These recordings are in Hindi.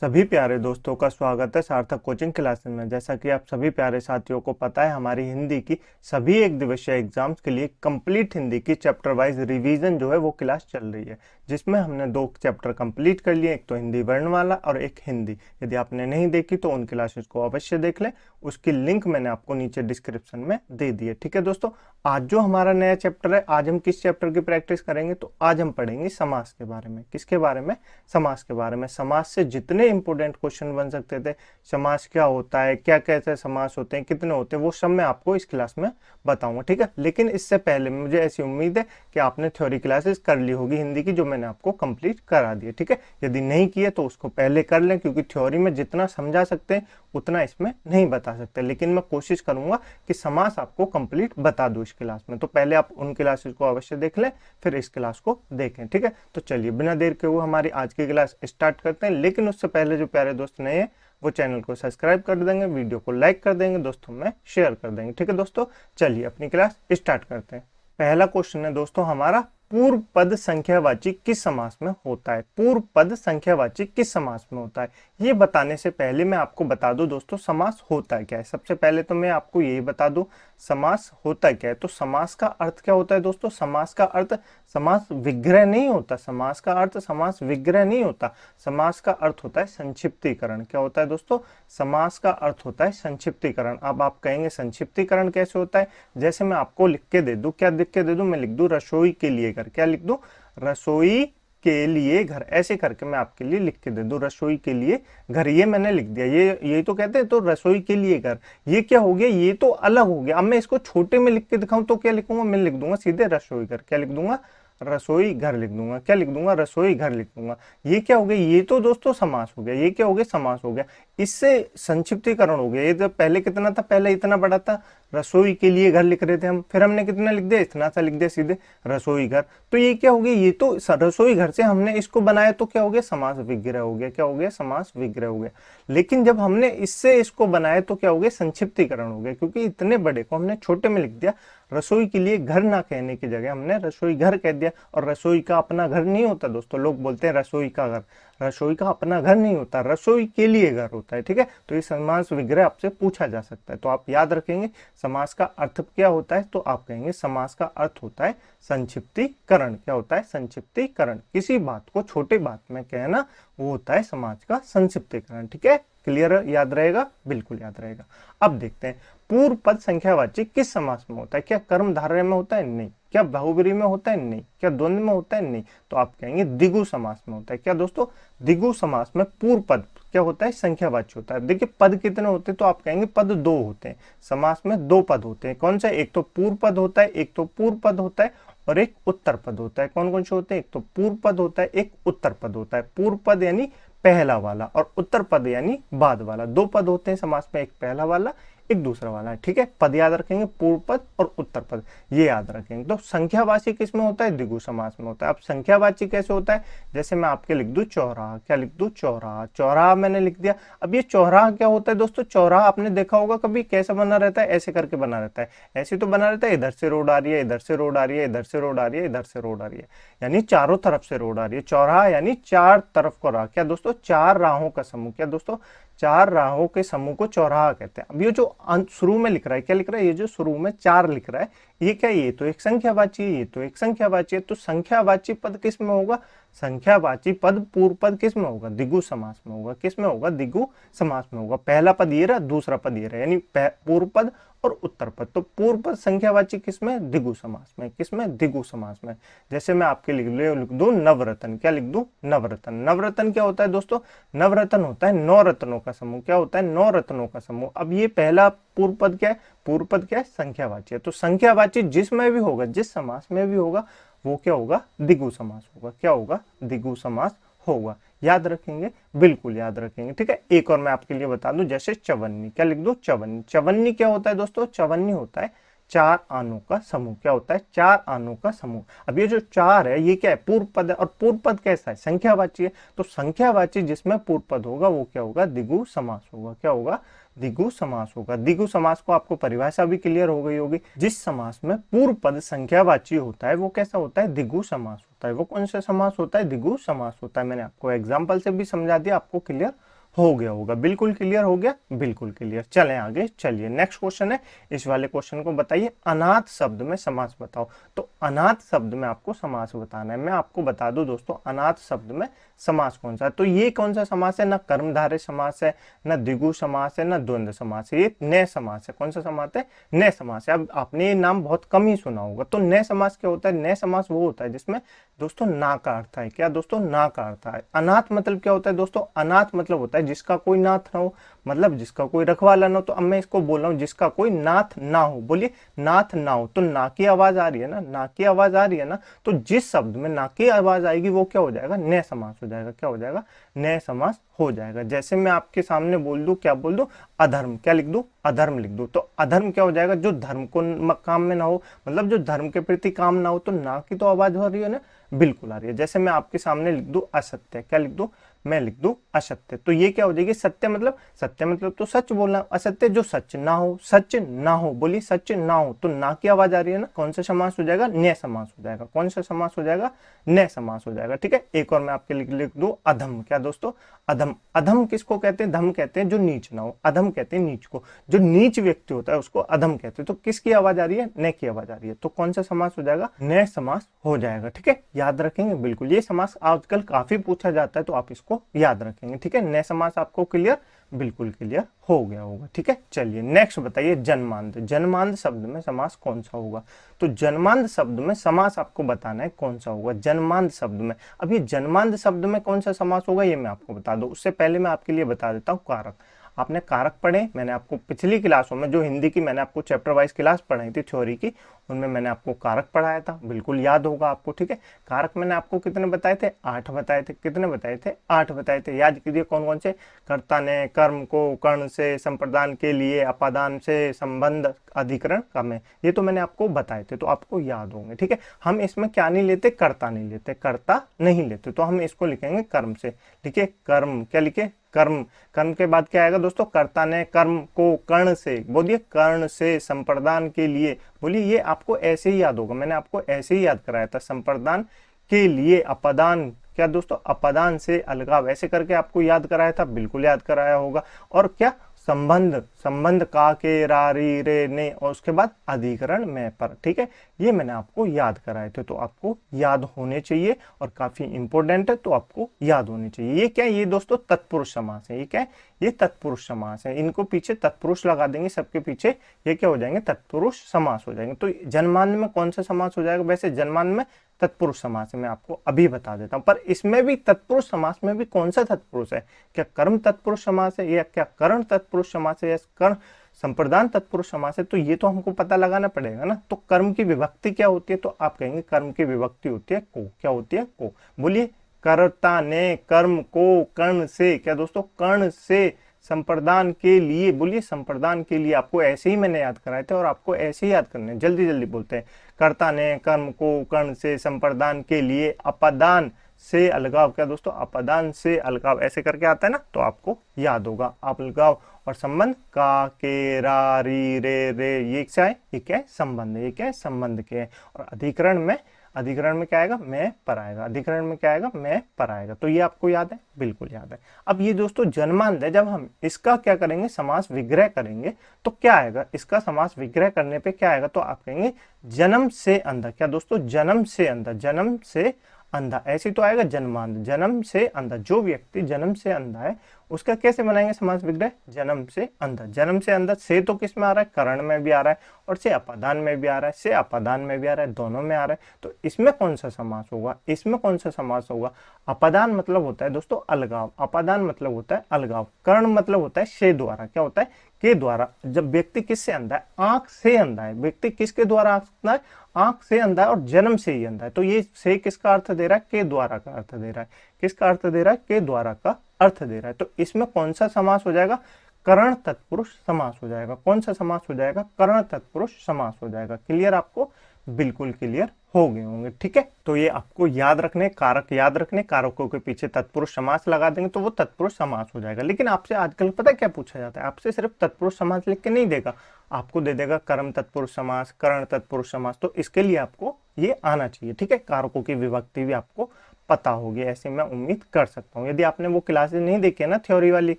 सभी प्यारे दोस्तों का स्वागत है सार्थक कोचिंग क्लासेस में। जैसा कि आप सभी प्यारे साथियों को पता है, हमारी हिंदी की सभी एक दिवसीय एग्जाम्स के लिए कंप्लीट हिंदी की चैप्टर वाइज रिवीजन जो है वो क्लास चल रही है, जिसमें हमने 2 चैप्टर कंप्लीट कर लिए, एक तो हिंदी वर्णमाला और एक हिंदी। यदि आपने नहीं देखी तो उन क्लासेस को अवश्य देख लें, उसकी लिंक मैंने आपको नीचे डिस्क्रिप्शन में दे दी है। ठीक है दोस्तों, आज जो हमारा नया चैप्टर है, आज हम किस चैप्टर की प्रैक्टिस करेंगे? तो आज हम पढ़ेंगे समास के बारे में। किसके बारे में? समास के बारे में। समास से जितने इंपोर्टेंट क्वेश्चन बन सकते थे, समास क्या होता है, क्या कैसे समास होते हैं, कितने होते हैं, वो सब मैं आपको इस क्लास में बताऊंगा। ठीक है, लेकिन इससे पहले मुझे ऐसी उम्मीद है कि आपने थ्योरी क्लासेस कर ली होगी हिंदी की, जो मैंने आपको कंप्लीट करा दी है। ठीक है, यदि नहीं किए तो उसको पहले कर लें, क्योंकि थ्योरी में जितना समझा सकते हैं उतना इसमें नहीं बता सकते, लेकिन मैं कोशिश करूंगा कि समास आपको कंप्लीट बता दूं इस क्लास में। तो पहले आप उन क्लासेस को अवश्य देख लें, फिर इस क्लास को देखें। ठीक है, तो चलिए बिना देर के हुए हमारी आज की क्लास स्टार्ट करते हैं। लेकिन उससे पहले जो प्यारे दोस्त नए हैं वो चैनल को सब्सक्राइब कर देंगे, वीडियो को लाइक कर देंगे, दोस्तों में शेयर कर देंगे। ठीक है दोस्तों, चलिए अपनी क्लास स्टार्ट करते हैं। पहला क्वेश्चन है दोस्तों हमारा, पूर्व पद संख्यावाची किस समास में होता है? पूर्व पद संख्यावाची किस समास में होता है, ये बताने से पहले मैं आपको बता दूं दोस्तों समास होता है क्या है। सबसे पहले तो मैं आपको यही बता दूं समास होता क्या है। तो समास का अर्थ क्या होता है दोस्तों? समास का अर्थ समास विग्रह नहीं होता। समास का अर्थ समास विग्रह नहीं होता। समास का अर्थ होता है संक्षिप्तीकरण। क्या होता है दोस्तों? समास का अर्थ होता है संक्षिप्तीकरण। अब आप कहेंगे संक्षिप्तीकरण कैसे होता है? जैसे मैं आपको लिख के दे दूं, क्या लिख के दे दूं? मैं लिख दूं रसोई के लिए घर। क्या लिख दूं? रसोई के लिए घर। ऐसे करके मैं आपके लिए लिख के दे दूं रसोई के लिए घर। ये मैंने लिख दिया। ये तो कहते हैं तो रसोई के लिए घर, ये क्या हो गया? ये तो अलग हो गया। अब मैं इसको छोटे में लिख के दिखाऊं तो क्या लिखूंगा? मैं लिख दूंगा सीधे रसोई घर। क्या लिख दूंगा? रसोई घर लिख दूंगा। क्या लिख दूंगा? रसोई घर लिख दूंगा। ये क्या हो गया? ये तो दोस्तों समास हो गया। ये क्या हो गया? समास हो गया। इससे संक्षिप्तीकरण हो गया। ये तो पहले कितना था? पहले इतना बड़ा था, रसोई के लिए घर लिख रहे थे हम, फिर हमने कितना लिख दिया? इतना सा लिख दिया सीधे रसोई घर। तो ये क्या हो गया? ये तो रसोई घर से हमने इसको बनाया तो क्या हो गया? समास विग्रह हो गया। क्या हो गया? समास विग्रह हो गया। लेकिन जब हमने इससे इसको बनाया तो क्या हो गया? संक्षिप्तीकरण हो गया, क्योंकि इतने बड़े को हमने छोटे में लिख दिया। रसोई के लिए घर ना कहने की जगह हमने रसोई घर कह दिया। और रसोई का अपना घर नहीं होता दोस्तों। लोग बोलते हैं रसोई का घर, रसोई का अपना घर नहीं होता, रसोई के लिए घर होता है। ठीक है, तो ये समास विग्रह आपसे पूछा जा सकता है, तो आप याद रखेंगे समास का अर्थ क्या होता है। तो आप कहेंगे समास का अर्थ होता है संक्षिप्तीकरण। क्या होता है? संक्षिप्तीकरण। किसी बात को छोटे बात में कहना, वो होता है समास का संक्षिप्तीकरण। ठीक है, क्लियर? याद रहेगा? बिल्कुल याद रहेगा। अब देखते हैं पूर्व पद संख्यावाची किस समास में होता है। क्या कर्मधारय में होता है? नहीं। क्या बहुब्रीहि में होता है? नहीं। क्या द्वंद्व में होता है? नहीं। तो आप कहेंगे द्विगु समास में होता है। क्या दोस्तों? द्विगु समास में पूर्व पद क्या होता है? संख्यावाची होता है। देखिए पद कितने होते हैं? तो आप कहेंगे पद 2 होते हैं। समास में 2 पद होते हैं। कौन सा? एक तो पूर्व पद होता है, एक तो पूर्व पद होता है, और एक उत्तर पद होता है। कौन कौन से होते हैं? एक तो पूर्व पद होता है, एक उत्तर पद होता है। पूर्व पद यानी पहला वाला, और उत्तर पद यानी बाद वाला। 2 पद होते हैं समास में, एक पहला वाला, एक दूसरा वाला है। ठीक है, पद याद रखेंगे, पूर्व पद और उत्तर पद, ये याद रखेंगे। तो संख्यावाची किस में होता है? द्विगु समास में होता है। अब संख्यावाची कैसे होता है? जैसे मैं आपके लिख दूं चौराहा। क्या लिख दूं? चौराहा। चौराहा मैंने लिख दिया। अब ये चौराहा क्या होता है दोस्तों? चौराहा आपने देखा होगा कभी, कैसा बना रहता है? ऐसे करके बना रहता है। ऐसे तो बना रहता है, इधर से रोड आ रही है, इधर से रोड आ रही है, इधर से रोड आ रही है, इधर से रोड आ रही है, यानी चारों तरफ से रोड आ रही है। चौराहा यानी 4 तरफ का राह। क्या दोस्तों? 4 राहों का समूह। क्या दोस्तों? 4 राहों के समूह को चौराहा कहते हैं। अब ये जो शुरू में लिख रहा है, क्या लिख रहा है? ये जो शुरू में 4 लिख रहा है, ये क्या? ये तो एक संख्यावाची है, ये तो एक संख्यावाची है। तो संख्यावाची पद किस में होगा? संख्यावाची पद पूर्व पद किस में होगा? द्विगु समास में होगा। किस में होगा? द्विगु समास में होगा। पहला पद ये रहा, दूसरा पद ये रहा, यानी पूर्व पद और उत्तर पद। तो पूर्व पद संख्यावाची किसमें? द्विगु समास में। किसमें? द्विगु समास में। जैसे मैं आपके लिख दूं नवरत्न। क्या लिख दूं? नवरत्न। नवरत्न क्या होता है दोस्तों? नवरत्न होता है 9 रत्नों का समूह। क्या होता है? 9 रत्नों का समूह। अब ये पहला पूर्व पद क्या है? पूर्व पद क्या है? संख्यावाची है। तो संख्यावाची जिसमें भी होगा, जिस समास में भी होगा, वो क्या होगा? द्विगु समास होगा। क्या होगा? द्विगु समास होगा। याद रखेंगे? बिल्कुल याद रखेंगे। ठीक है, एक और मैं आपके लिए बता दूं, जैसे चवन्नी। क्या लिख दो? चवन्नी। चवन्नी क्या होता है दोस्तों? चवन्नी होता है 4 आनों का समूह। क्या होता है? 4 आनों का समूह। अब ये जो 4 है, ये क्या है? पूर्व पद है, और पूर्व पद कैसा है? संख्यावाची है। तो संख्यावाची जिसमें पूर्व पद होगा वो क्या होगा? द्विगु समास होगा। क्या होगा? द्विगु समास होगा। द्विगु समास को आपको परिभाषा भी क्लियर हो गई होगी। जिस समास में पूर्व पद संख्यावाची होता है वो कैसा होता है? द्विगु समास होता है। वो कौन सा समास होता है? द्विगु समास होता है। मैंने आपको एग्जाम्पल से भी समझा दिया, आपको क्लियर हो गया होगा। बिल्कुल क्लियर हो गया, बिल्कुल क्लियर। चलें आगे, चलिए नेक्स्ट क्वेश्चन है। इस वाले क्वेश्चन को बताइए, अनाथ शब्द में समास बताओ। तो अनाथ शब्द में आपको समास बताना है। मैं आपको बता दूं दोस्तों, अनाथ शब्द में समास कौन सा है। तो ये कौन सा समास है, ना कर्मधारय समास है, ना द्विगु समास है, ना द्वंद्व समास है, ये नए समास है। कौन सा समास है, नए समास है। अब आपने ये नाम बहुत कम ही सुना होगा। तो नए समास क्या होता है, नए समास वो होता है जिसमें दोस्तों ना का अर्थ है। क्या दोस्तों, ना का अर्थ है। अनाथ मतलब क्या होता है दोस्तों, अनाथ मतलब होता है जिसका कोई नाथ ना हो, मतलब जिसका कोई रखवाला ना हो। तो अब मैं इसको बोल रहा हूँ जिसका कोई नाथ ना हो। बोलिए नाथ ना हो। तो ना की आवाज आ रही है ना, ना की आवाज आ रही है ना। तो जिस शब्द में ना की आवाज आएगी वो क्या हो जाएगा, नए समास हो जाएगा। क्या हो जाएगा, नए समास हो जाएगा। जैसे मैं आपके सामने बोल दूं, क्या बोल दूं, अधर्म। क्या लिख दूं, अधर्म लिख दूं। तो अधर्म क्या हो जाएगा, जो धर्म को काम में ना हो, मतलब जो धर्म के प्रति काम ना हो। तो ना की तो आवाज हो रही है ना, बिल्कुल आ रही है। जैसे मैं आपके सामने लिख दूं असत्य। क्या लिख दूं, मैं लिख दूं असत्य। तो ये क्या हो जाएगी, सत्य मतलब, सत्य मतलब तो सच बोलना। असत्य जो सच ना हो, सच ना हो। बोलिए सच ना हो। तो ना की आवाज आ रही है ना, कौन सा समास हो जाएगा, नए समास हो जाएगा। कौन सा समास हो जाएगा, नए समास हो जाएगा। ठीक है, एक और मैं आपके लिख दूं अधम। क्या दोस्तों, अधम। अधम किसको कहते हैं, धम कहते हैं जो नीच ना हो। अधम कहते हैं नीच को, जो नीच व्यक्ति होता है उसको अधम कहते हैं। तो किसकी आवाज आ रही है, नए की आवाज आ रही है। तो कौन सा समास हो जाएगा, नए समास हो जाएगा। ठीक है, याद रखेंगे बिल्कुल। ये समास आजकल काफी पूछा जाता है, तो आप इसको याद रखेंगे। ठीक है, नए समास आपको क्लियर, बिल्कुल क्लियर हो गया होगा। ठीक है, चलिए नेक्स्ट बताइए, जन्मांध। जन्मांध शब्द में समास कौन सा होगा। तो जन्मांध शब्द में समास आपको बताना है कौन सा होगा जन्मांध शब्द में। अब ये जन्मांध शब्द में कौन सा समास होगा ये मैं आपको बता दूं, उससे पहले मैं आपके लिए बता देता हूँ कारक। आपने कारक पढ़े, मैंने आपको पिछली क्लासों में जो हिंदी की मैंने आपको चैप्टर वाइज क्लास पढ़ाई थी थ्योरी की, उनमें मैंने आपको कारक पढ़ाया था, बिल्कुल याद होगा आपको। ठीक है, कारक मैंने आपको कितने बताए थे, 8 बताए थे। कितने बताए थे, 8 बताए थे। याद कीजिए कौन कौन से, कर्ता ने, कर्म को, कर्ण से, संप्रदान के लिए, अपादान से, संबंध, अधिकरण, कम। ये तो मैंने आपको बताए थे, तो आपको याद होंगे। ठीक है, हम इसमें क्या नहीं लेते, कर्ता नहीं लेते, कर्ता नहीं लेते। तो हम इसको लिखेंगे कर्म से। लिखिए कर्म। क्या लिखे, कर्म। कर्म के बाद क्या आएगा दोस्तों, कर्ता ने कर्म को कर्ण से, बोलिए कर्ण से, संप्रदान के लिए। बोलिए ये आपको ऐसे ही याद होगा, मैंने आपको ऐसे ही याद कराया था, संप्रदान के लिए, अपादान। क्या दोस्तों, अपादान से अलगाव, ऐसे करके आपको याद कराया था, बिल्कुल याद कराया होगा। और क्या, संबंध। संबंध का, के, रा, री, रे, ने, और उसके बाद अधिकरण में, पर। ठीक है, ये मैंने आपको याद कराए थे, तो आपको याद होने चाहिए और काफी इंपॉर्टेंट है, तो आपको याद होने चाहिए। ये क्या है, ये दोस्तों तत्पुरुष समास है। ये क्या है, ये तत्पुरुष समास है। इनको पीछे तत्पुरुष लगा देंगे सबके पीछे, ये क्या हो जाएंगे, तत्पुरुष समास हो जाएंगे। तो जन्मांध में कौन सा समास हो जाएगा, वैसे जन्मांध में तत्पुरुष समास है, मैं आपको अभी बता देता हूं। पर इसमें भी तत्पुरुष समास में भी कौन सा तत्पुरुष है, क्या कर्म तत्पुरुष समास है, या क्या कर्ण तत्पुरुष समास है, या कर्ण संप्रदान तत्पुरुष समास है। तो ये तो हमको पता लगाना पड़ेगा ना। तो कर्म की विभक्ति क्या होती है, तो आप कहेंगे कर्म की विभक्ति होती है को। क्या होती है, को। बोलिए, कर्ता ने कर्म को कर्ण से, क्या दोस्तों, कर्ण से, संप्रदान के लिए। बोलिए संप्रदान के लिए। आपको ऐसे ही मैंने याद कराए थे और आपको ऐसे ही याद करने, जल्दी जल्दी बोलते हैं। कर्ता ने कर्म को कर्ण से, संप्रदान के लिए, अपादान से अलगाव। क्या दोस्तों, अपादान से अलगाव, ऐसे करके आता है ना, तो आपको याद होगा। अलगाव और संबंध, का, के, रा, री, रे, ये क्या है, ये क्या है, संबंध। ये क्या है, संबंध के है। और अधिकरण में, अधिकरण में क्या आएगा, मैं पर आएगा। अधिकरण में क्या आएगा, मैं पर आएगा। तो ये आपको याद है, बिल्कुल याद है। अब ये दोस्तों जन्मांध है, जब हम इसका क्या करेंगे, समास विग्रह करेंगे, तो क्या आएगा, इसका समास विग्रह करने पे क्या आएगा, तो आप कहेंगे जन्म से अंधा। क्या दोस्तों, जन्म से अंधा, जन्म से अंधा, ऐसे तो आएगा जन्मांध। जन्म से अंधा, जो व्यक्ति जन्म से अंधा है उसका कैसे बनाएंगे समास विग्रह, जन्म से अंधा। जन्म से अंधा, से तो किस में आ रहा है, करण में भी आ रहा है, और से अपादान में भी आ रहा है, से अपादान में भी आ रहा है, दोनों में आ रहा है। तो इसमें कौन सा समास होगा, इसमें कौन सा समास होगा। अपादान मतलब होता है दोस्तों अलगाव, अपादान मतलब होता है अलगाव। कर्ण मतलब होता है से द्वारा, क्या होता है, के द्वारा। जब व्यक्ति किससे अंधा है, आंख से अंधा है। व्यक्ति किसके द्वारा अंधा है, आंख से अंधा है, और जन्म से ही अंधा है। तो ये से किसका अर्थ दे रहा है, के द्वारा का अर्थ दे रहा है। किसका अर्थ दे रहा है, के द्वारा का अर्थ दे रहा है। तो इसमें कौन सा समास हो जाएगा, कर्ण तत्पुरुष समास हो जाएगा। कौन सा समास हो जाएगा, कर्ण तत्पुरुष समास हो जाएगा। क्लियर, आपको बिल्कुल क्लियर हो गए होंगे। ठीक है, तो ये आपको याद रखने, कारक याद रखने, कारकों के पीछे तत्पुरुष समास लगा देंगे तो वो तत्पुरुष समास हो जाएगा। लेकिन आपसे आजकल पता है क्या पूछा जाता है, आपसे सिर्फ तत्पुरुष समास लिख के नहीं देगा, आपको दे देगा कर्म तत्पुरुष समास, कर्ण तत्पुरुष समास। तो इसके लिए आपको ये आना चाहिए। ठीक है, कारकों की विभक्ति भी आपको पता होगी, ऐसे मैं उम्मीद कर सकता हूँ। यदि आपने वो क्लासेस नहीं देखी है ना थ्योरी वाली,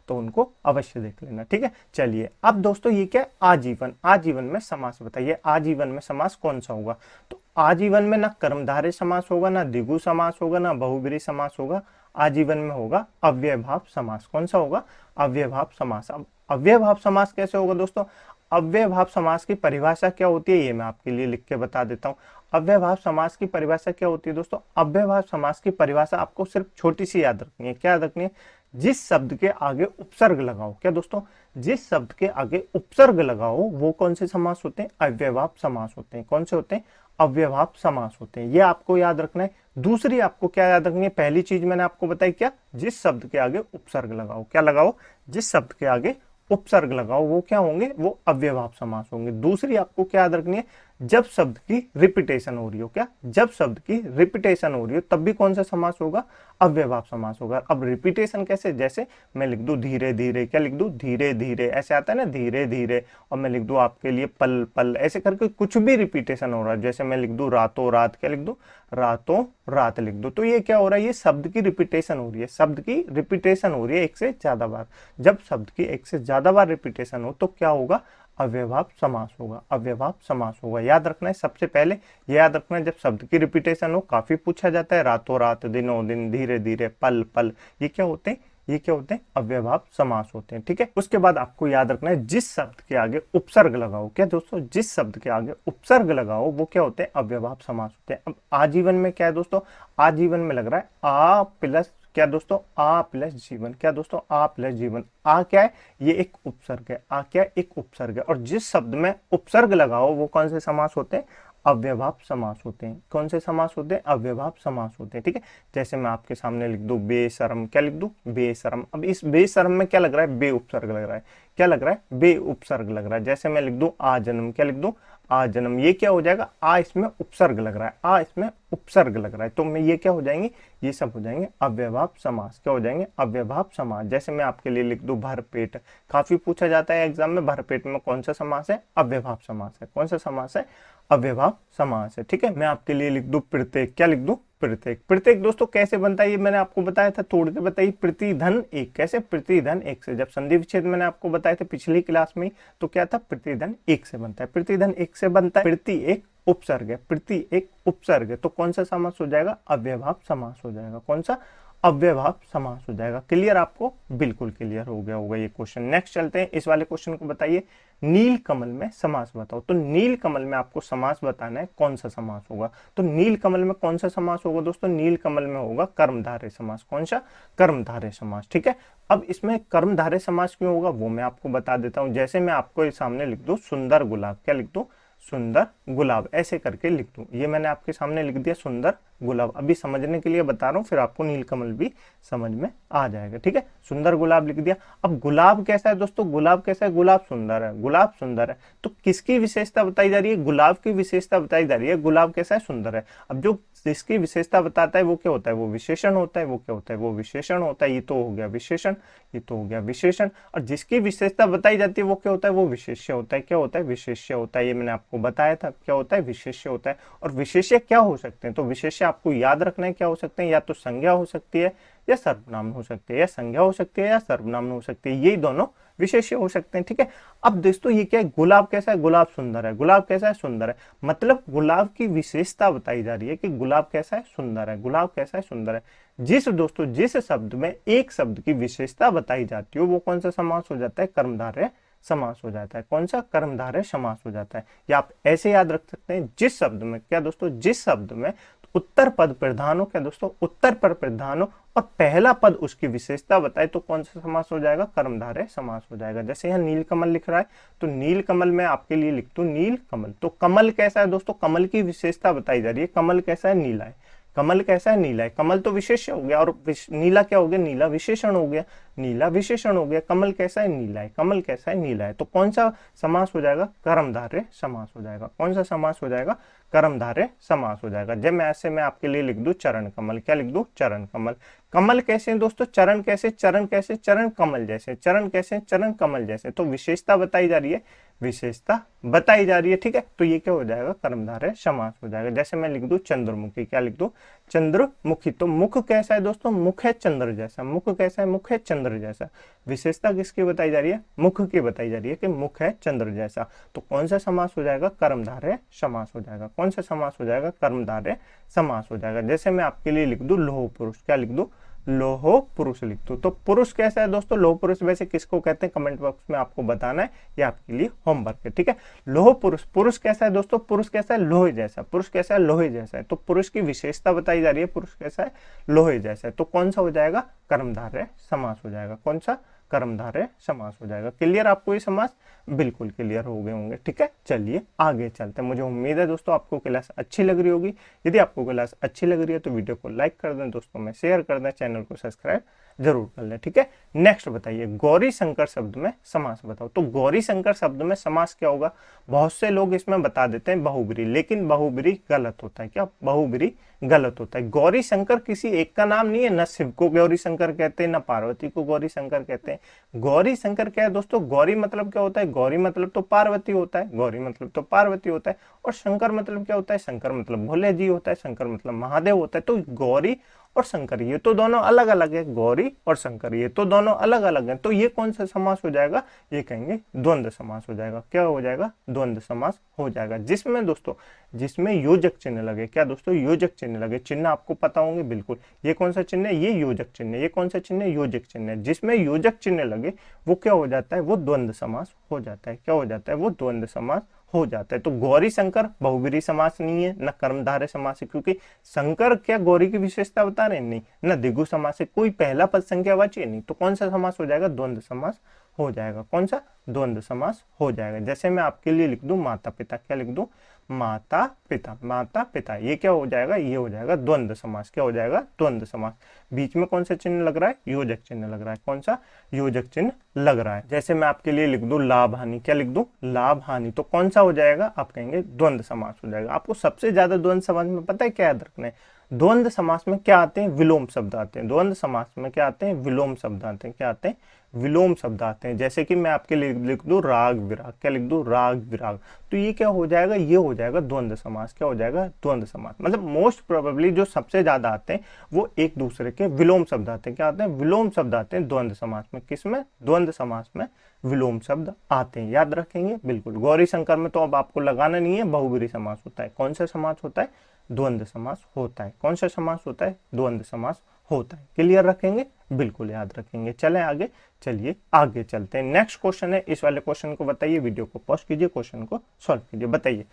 तो उनको अवश्य देख लेना, ठीक है। चलिए अब दोस्तों ये क्या है, आजीवन। आजीवन में समास बताइए, आजीवन में समास कौन सा होगा। तो आजीवन में ना कर्मधारय समास होगा, ना द्विगु समास होगा, ना बहुब्रीहि समास होगा। आजीवन में होगा अव्ययभाव समास। कौन सा होगा, अव्ययभाव समास। अब अव्ययभाव समास कैसे होगा दोस्तों, अव्ययभाव समास की परिभाषा क्या होती है ये मैं आपके लिए लिख के बता देता हूँ। अव्ययभाव समास की परिभाषा क्या होती है दोस्तों, अव्ययभाव समास की परिभाषा आपको सिर्फ छोटी सी याद रखनी है। क्या याद रखनी है, जिस शब्द के आगे उपसर्ग लगाओ। क्या दोस्तों, जिस शब्द के आगे उपसर्ग लगाओ वो कौन से समास होते हैं, अव्ययभाव समास होते हैं। कौन से होते हैं, अव्ययभाव समास होते हैं। ये आपको याद रखना है। दूसरी आपको क्या याद रखनी है, पहली चीज मैंने आपको बताई क्या, जिस शब्द के आगे उपसर्ग लगाओ। क्या लगाओ, जिस शब्द के आगे उपसर्ग लगाओ वो क्या होंगे, वो अव्ययभाव समास होंगे। दूसरी आपको क्या याद रखनी है, जब शब्द की रिपीटेशन हो रही हो। क्या, जब शब्द की रिपीटेशन हो रही हो तब भी कौन सा समास होगा, अव्ययभाव समास होगा। अब रिपीटेशन कैसे, जैसे मैं लिख दूं धीरे धीरे, क्या लिख दूं, धीरे धीरे, ऐसे आता है ना धीरे धीरे, और मैं लिख दूं आपके लिए पल पल, ऐसे करके कुछ भी रिपीटेशन हो रहा है। जैसे मैं लिख दूं रातों रात, क्या लिख दूं, रातों रात लिख दूं। तो ये क्या हो रहा है, ये शब्द की रिपीटेशन हो रही है, शब्द की रिपीटेशन हो रही है एक से ज्यादा बार। जब शब्द की एक से ज्यादा बार रिपीटेशन हो तो क्या होगा, अव्ययभाव समास होगा, अव्ययभाव समास होगा। याद रखना है, सबसे पहले ये याद रखना है, जब शब्द की रिपीटेशन हो, काफी पूछा जाता है, रातों रात, दिनों दिन, धीरे धीरे, पल पल, ये क्या होते हैं, ये क्या होते हैं, अव्ययभाव समास होते हैं, ठीक है। उसके बाद आपको याद रखना है, जिस शब्द के आगे उपसर्ग लगाओ। क्या दोस्तों, जिस शब्द के आगे उपसर्ग लगाओ वो क्या होते हैं, अव्ययभाव समास होते हैं। अब आजीवन में क्या है दोस्तों, आजीवन में लग रहा है आ प्लस, क्या दोस्तों, आ प्लस जीवन। क्या दोस्तों, आ प्लस जीवन। आ क्या है, ये एक उपसर्ग है। आ क्या है, एक उपसर्ग है। और जिस शब्द में उपसर्ग लगाओ वो कौन से समास होते हैं, अव्ययभाव समास होते हैं। कौन से समास होते हैं, अव्ययभाव समास होते हैं, ठीक है। जैसे मैं आपके सामने लिख दूं बेशरम, क्या लिख दूं, बेशरम। अब इस बेशरम में क्या लग रहा है, बे उपसर्ग लग रहा है। क्या लग रहा है, बे उपसर्ग लग रहा है। जैसे मैं लिख दूं आ जन्म, क्या लिख दूं, आ जन्म। ये क्या हो जाएगा, आ इसमें उपसर्ग लग रहा है, आ इसमें उपसर्ग लग रहा है, तो मैं ये क्या हो जाएंगे, ये सब हो जाएंगे अव्ययभाव समास। क्या हो जाएंगे, अव्ययभाव समास। जैसे मैं आपके लिए लिख दूं भरपेट, काफी पूछा जाता है एग्जाम में, भरपेट में कौन सा समास है, अव्ययभाव समास है। कौन सा समास है, अव्ययभाव समास है, ठीक है। मैं आपके लिए लिख दूं प्रत्येक, क्या लिख दूं, प्रत्येक। प्रत्येक दोस्तों कैसे बनता है ये मैंने आपको बताया था, तोड़ के बताइए। प्रतिधन एक, कैसे, प्रतिधन एक से। जब संधि विच्छेद मैंने आपको बताया था पिछली क्लास में, तो क्या था, प्रतिधन एक से बनता है। प्रतिधन एक से बनता है, प्रति एक उपसर्ग है, प्रति एक उपसर्ग है, तो कौन सा समास हो जाएगा, अव्ययभाव समास हो जाएगा। कौन सा, अव्ययभाव समास हो जाएगा। क्लियर, आपको बिल्कुल क्लियर हो गया होगा ये क्वेश्चन। नेक्स्ट चलते हैं, इस वाले क्वेश्चन को बताइए, नील कमल में समास बताओ। तो नील कमल में आपको समास बताना है, कौन सा समास होगा। तो नील कमल में कौन सा समास होगा दोस्तों, नील कमल में होगा कर्मधारय समास। कौन सा, कर्मधारय समास, ठीक है। अब इसमें कर्मधारय समास क्यों होगा वो मैं आपको बता देता हूं। जैसे मैं आपको सामने लिख दूं सुंदर गुलाब, क्या लिख दूं, सुंदर गुलाब, ऐसे करके लिख दूं। ये मैंने आपके सामने लिख दिया सुंदर गुलाब। अभी समझने के लिए बता रहा हूं, फिर आपको नीलकमल भी समझ में आ जाएगा, ठीक है। सुंदर गुलाब लिख दिया। अब गुलाब कैसा है दोस्तों, गुलाब कैसा है, गुलाब सुंदर है, गुलाब सुंदर है। तो किसकी विशेषता बताई जा रही है, गुलाब की विशेषता बताई जा रही है, गुलाब कैसा है, सुंदर है। अब जो जिसकी विशेषता बताता है वो क्या होता है, वो विशेषण होता है। वो क्या होता है, वो विशेषण होता है। ये तो हो गया विशेषण, ये तो हो गया विशेषण। और जिसकी विशेषता बताई जाती है वो क्या होता है, वो विशेष्य होता है। क्या होता है, विशेष्य होता है। ये मैंने आपको बताया था, क्या होता है, विशेष्य होता है। और विशेष्य क्या हो सकते हैं, तो विशेष्य आपको याद रखना है क्या हो सकते हैं, या तो संज्ञा हो सकती है या सर्वनाम हो सकती है, या संज्ञा हो सकती है या सर्वनाम हो सकती है, यही दोनों विशेष्य हो सकते हैं, ठीक है। अब दोस्तों ये क्या है, गुलाब कैसा है, गुलाब सुंदर है। गुलाब कैसा है, सुंदर है। मतलब गुलाब की विशेषता बताई जा रही है कि गुलाब कैसा है, सुंदर है। गुलाब कैसा है, सुंदर है। जिस दोस्तों जिस शब्द में एक शब्द की विशेषता बताई जाती है वो कौन सा समास हो जाता है, कर्मधारय समास हो जाता है। कौन सा, कर्मधारय समास हो जाता है। या आप ऐसे याद रख सकते हैं, जिस शब्द में, क्या दोस्तों, जिस शब्द में उत्तर पद प्रधान हो, क्या दोस्तों, उत्तर पर प्रधान हो और पहला पद उसकी विशेषता बताए तो कौन सा समास हो जाएगा, कर्मधारय समास हो जाएगा। जैसे यहाँ नीलकमल लिख रहा है तो नीलकमल में आपके लिए लिख दूं नीलकमल। तो कमल कैसा है दोस्तों, कमल की विशेषता बताई जा रही है, कमल कैसा है, नीला है। कमल कैसा है, नीला है। कमल तो विशेष्य हो गया, और नीला क्या हो गया, नीला विशेषण हो गया। नीला विशेषण हो गया। कमल कैसा है, नीला है। कमल कैसा है, नीला है। तो कौन सा समास हो जाएगा, कर्मधारय समास हो जाएगा। कौन सा समास हो जाएगा, कर्मधारय समास हो जाएगा। जब मैं ऐसे मैं आपके लिए लिख दूं चरण कमल, क्या लिख दूं, चरण कमल। कमल कैसे हैं दोस्तों, चरण कैसे, चरण कैसे, चरण कमल जैसे। चरण कैसे, चरण कमल जैसे। तो विशेषता बताई जा रही है, विशेषता बताई जा रही है, ठीक है। तो ये क्या हो जाएगा, कर्मधारय समास हो जाएगा। जैसे मैं लिख दूं चंद्रमुखी, क्या लिख दूं, चंद्रमुखी। तो मुख कैसा है दोस्तों, मुख है चंद्र जैसा। मुख कैसा है, मुख है चंद्र जैसा। विशेषता किसकी बताई जा रही है, मुख की बताई जा रही है कि मुख है चंद्र जैसा। तो कौन सा समास हो जाएगा, कर्मधारय समास हो जाएगा। कौन सा समास हो जाएगा, कर्मधारय समास हो जाएगा। जैसे मैं आपके लिए लिख दूं लोह पुरुष, क्या लिख दूं, लोहो पुरुष लिख दो। तो पुरुष कैसा है दोस्तों, लोह पुरुष वैसे किसको कहते हैं कमेंट बॉक्स में आपको बताना है, ये आपके लिए होमवर्क है, ठीक है। लोह पुरुष, पुरुष कैसा है दोस्तों, पुरुष कैसा है, लोहे जैसा। पुरुष कैसा है, लोहे जैसा है। तो पुरुष की विशेषता बताई जा रही है, पुरुष कैसा है, लोहे जैसा है। तो कौन सा हो जाएगा, कर्मधारय समास हो जाएगा। कौन सा, कर्मधारय समास हो जाएगा। क्लियर आपको ये समास, बिल्कुल क्लियर हो गए होंगे, ठीक है। चलिए आगे चलते हैं। मुझे उम्मीद है दोस्तों आपको क्लास अच्छी लग रही होगी। यदि आपको क्लास अच्छी लग रही है तो वीडियो को लाइक कर दें, दोस्तों में शेयर कर दें, चैनल को सब्सक्राइब जरूर कर लें, ठीक है। नेक्स्ट बताइए, गौरी शंकर शब्द में समास बताओ। तो गौरी शंकर शब्द में समास क्या होगा, बहुत से लोग इसमें बता देते हैं बहुब्री, लेकिन बहुब्री गलत होता है। क्या, बहुब्री गलत होता है। गौरी शंकर किसी एक का नाम नहीं है, न शिव को गौरी शंकर कहते हैं, न पार्वती को गौरी शंकर कहते हैं। गौरी शंकर क्या है दोस्तों, गौरी मतलब क्या होता है, गौरी मतलब तो पार्वती होता है, गौरी मतलब तो पार्वती होता है। और शंकर मतलब क्या होता है, शंकर मतलब भोले जी होता है, शंकर मतलब महादेव होता है। तो गौरी और शंकर ये तो दोनों अलग अलग है, गौरी और शंकर ये तो दोनों अलग अलग हैं। तो ये कौन सा समास हो जाएगा, ये कहेंगे द्वंद्व समास हो जाएगा। क्या हो जाएगा, द्वंद्व समास हो जाएगा। जिसमें दोस्तों, जिसमें योजक चिन्ह लगे। क्या दोस्तों, योजक चिन्ह लगे। चिन्ह आपको पता होंगे बिल्कुल, ये कौन सा चिन्ह है, ये योजक चिन्ह है। ये कौन सा चिन्ह है, योजक चिन्ह है। जिसमें योजक चिन्ह लगे वो क्या हो जाता है, वो द्वंद्व समास हो जाता है। क्या हो जाता है, वो द्वंद्व समास हो जाता है। तो गौरी शंकर बहुब्री समास नहीं है, न कर्मधारय समास है, क्योंकि शंकर क्या गौरी की विशेषता बता रहे हैं, नहीं। न द्विगु समास है, कोई पहला पद संख्यावाची है, नहीं। तो कौन सा समास हो जाएगा, द्वंद्व समास हो जाएगा। कौन सा, द्वंद्व समास हो जाएगा। जैसे मैं आपके लिए लिख दूं माता पिता, क्या लिख दूं, माता पिता। माता पिता ये क्या हो जाएगा, ये हो जाएगा द्वंद्व समास। क्या हो जाएगा, द्वंद्व समास। बीच में कौन सा चिन्ह लग रहा है, योजक चिन्ह लग रहा है। कौन सा, योजक चिन्ह लग रहा है। जैसे मैं आपके लिए लिख दूं लाभ हानि, क्या लिख दूं, लाभ हानि। तो कौन सा हो जाएगा, आप कहेंगे द्वंद्व समास हो जाएगा। आपको सबसे ज्यादा द्वंद्व समास में पता है क्या याद रखना है, द्वंद्व समास में क्या आते हैं, विलोम शब्द आते हैं। द्वंद्व समास में क्या आते हैं, विलोम शब्द आते हैं। क्या आते हैं, विलोम शब्द आते हैं। जैसे कि मैं आपके लिए लिख दूं राग विराग, क्या लिख दूं, राग विराग। तो ये क्या हो जाएगा, ये हो जाएगा द्वंद्व समास। क्या हो जाएगा, द्वंद्व समास। मतलब मोस्ट प्रोबेबली जो सबसे ज्यादा आते हैं वो एक दूसरे के विलोम शब्द आते हैं। क्या आते हैं, विलोम शब्द आते हैं द्वंद्व समास में। किसमें, द्वंद्व समास में विलोम शब्द आते हैं। याद रखेंगे बिल्कुल। गौरी शंकर में तो अब आपको लगाना नहीं है, बहुब्री समास होता है। कौन सा समास होता है, द्वंद्व समास होता है। कौन सा समास होता है, द्वंद्व समास होता है। क्लियर रखेंगे, बिल्कुल याद रखेंगे। चलें आगे, चलिए आगे चलते हैं। नेक्स्ट क्वेश्चन है, इस वाले क्वेश्चन को बताइए, वीडियो को पॉज कीजिए, क्वेश्चन को सॉल्व कीजिए। बताइए,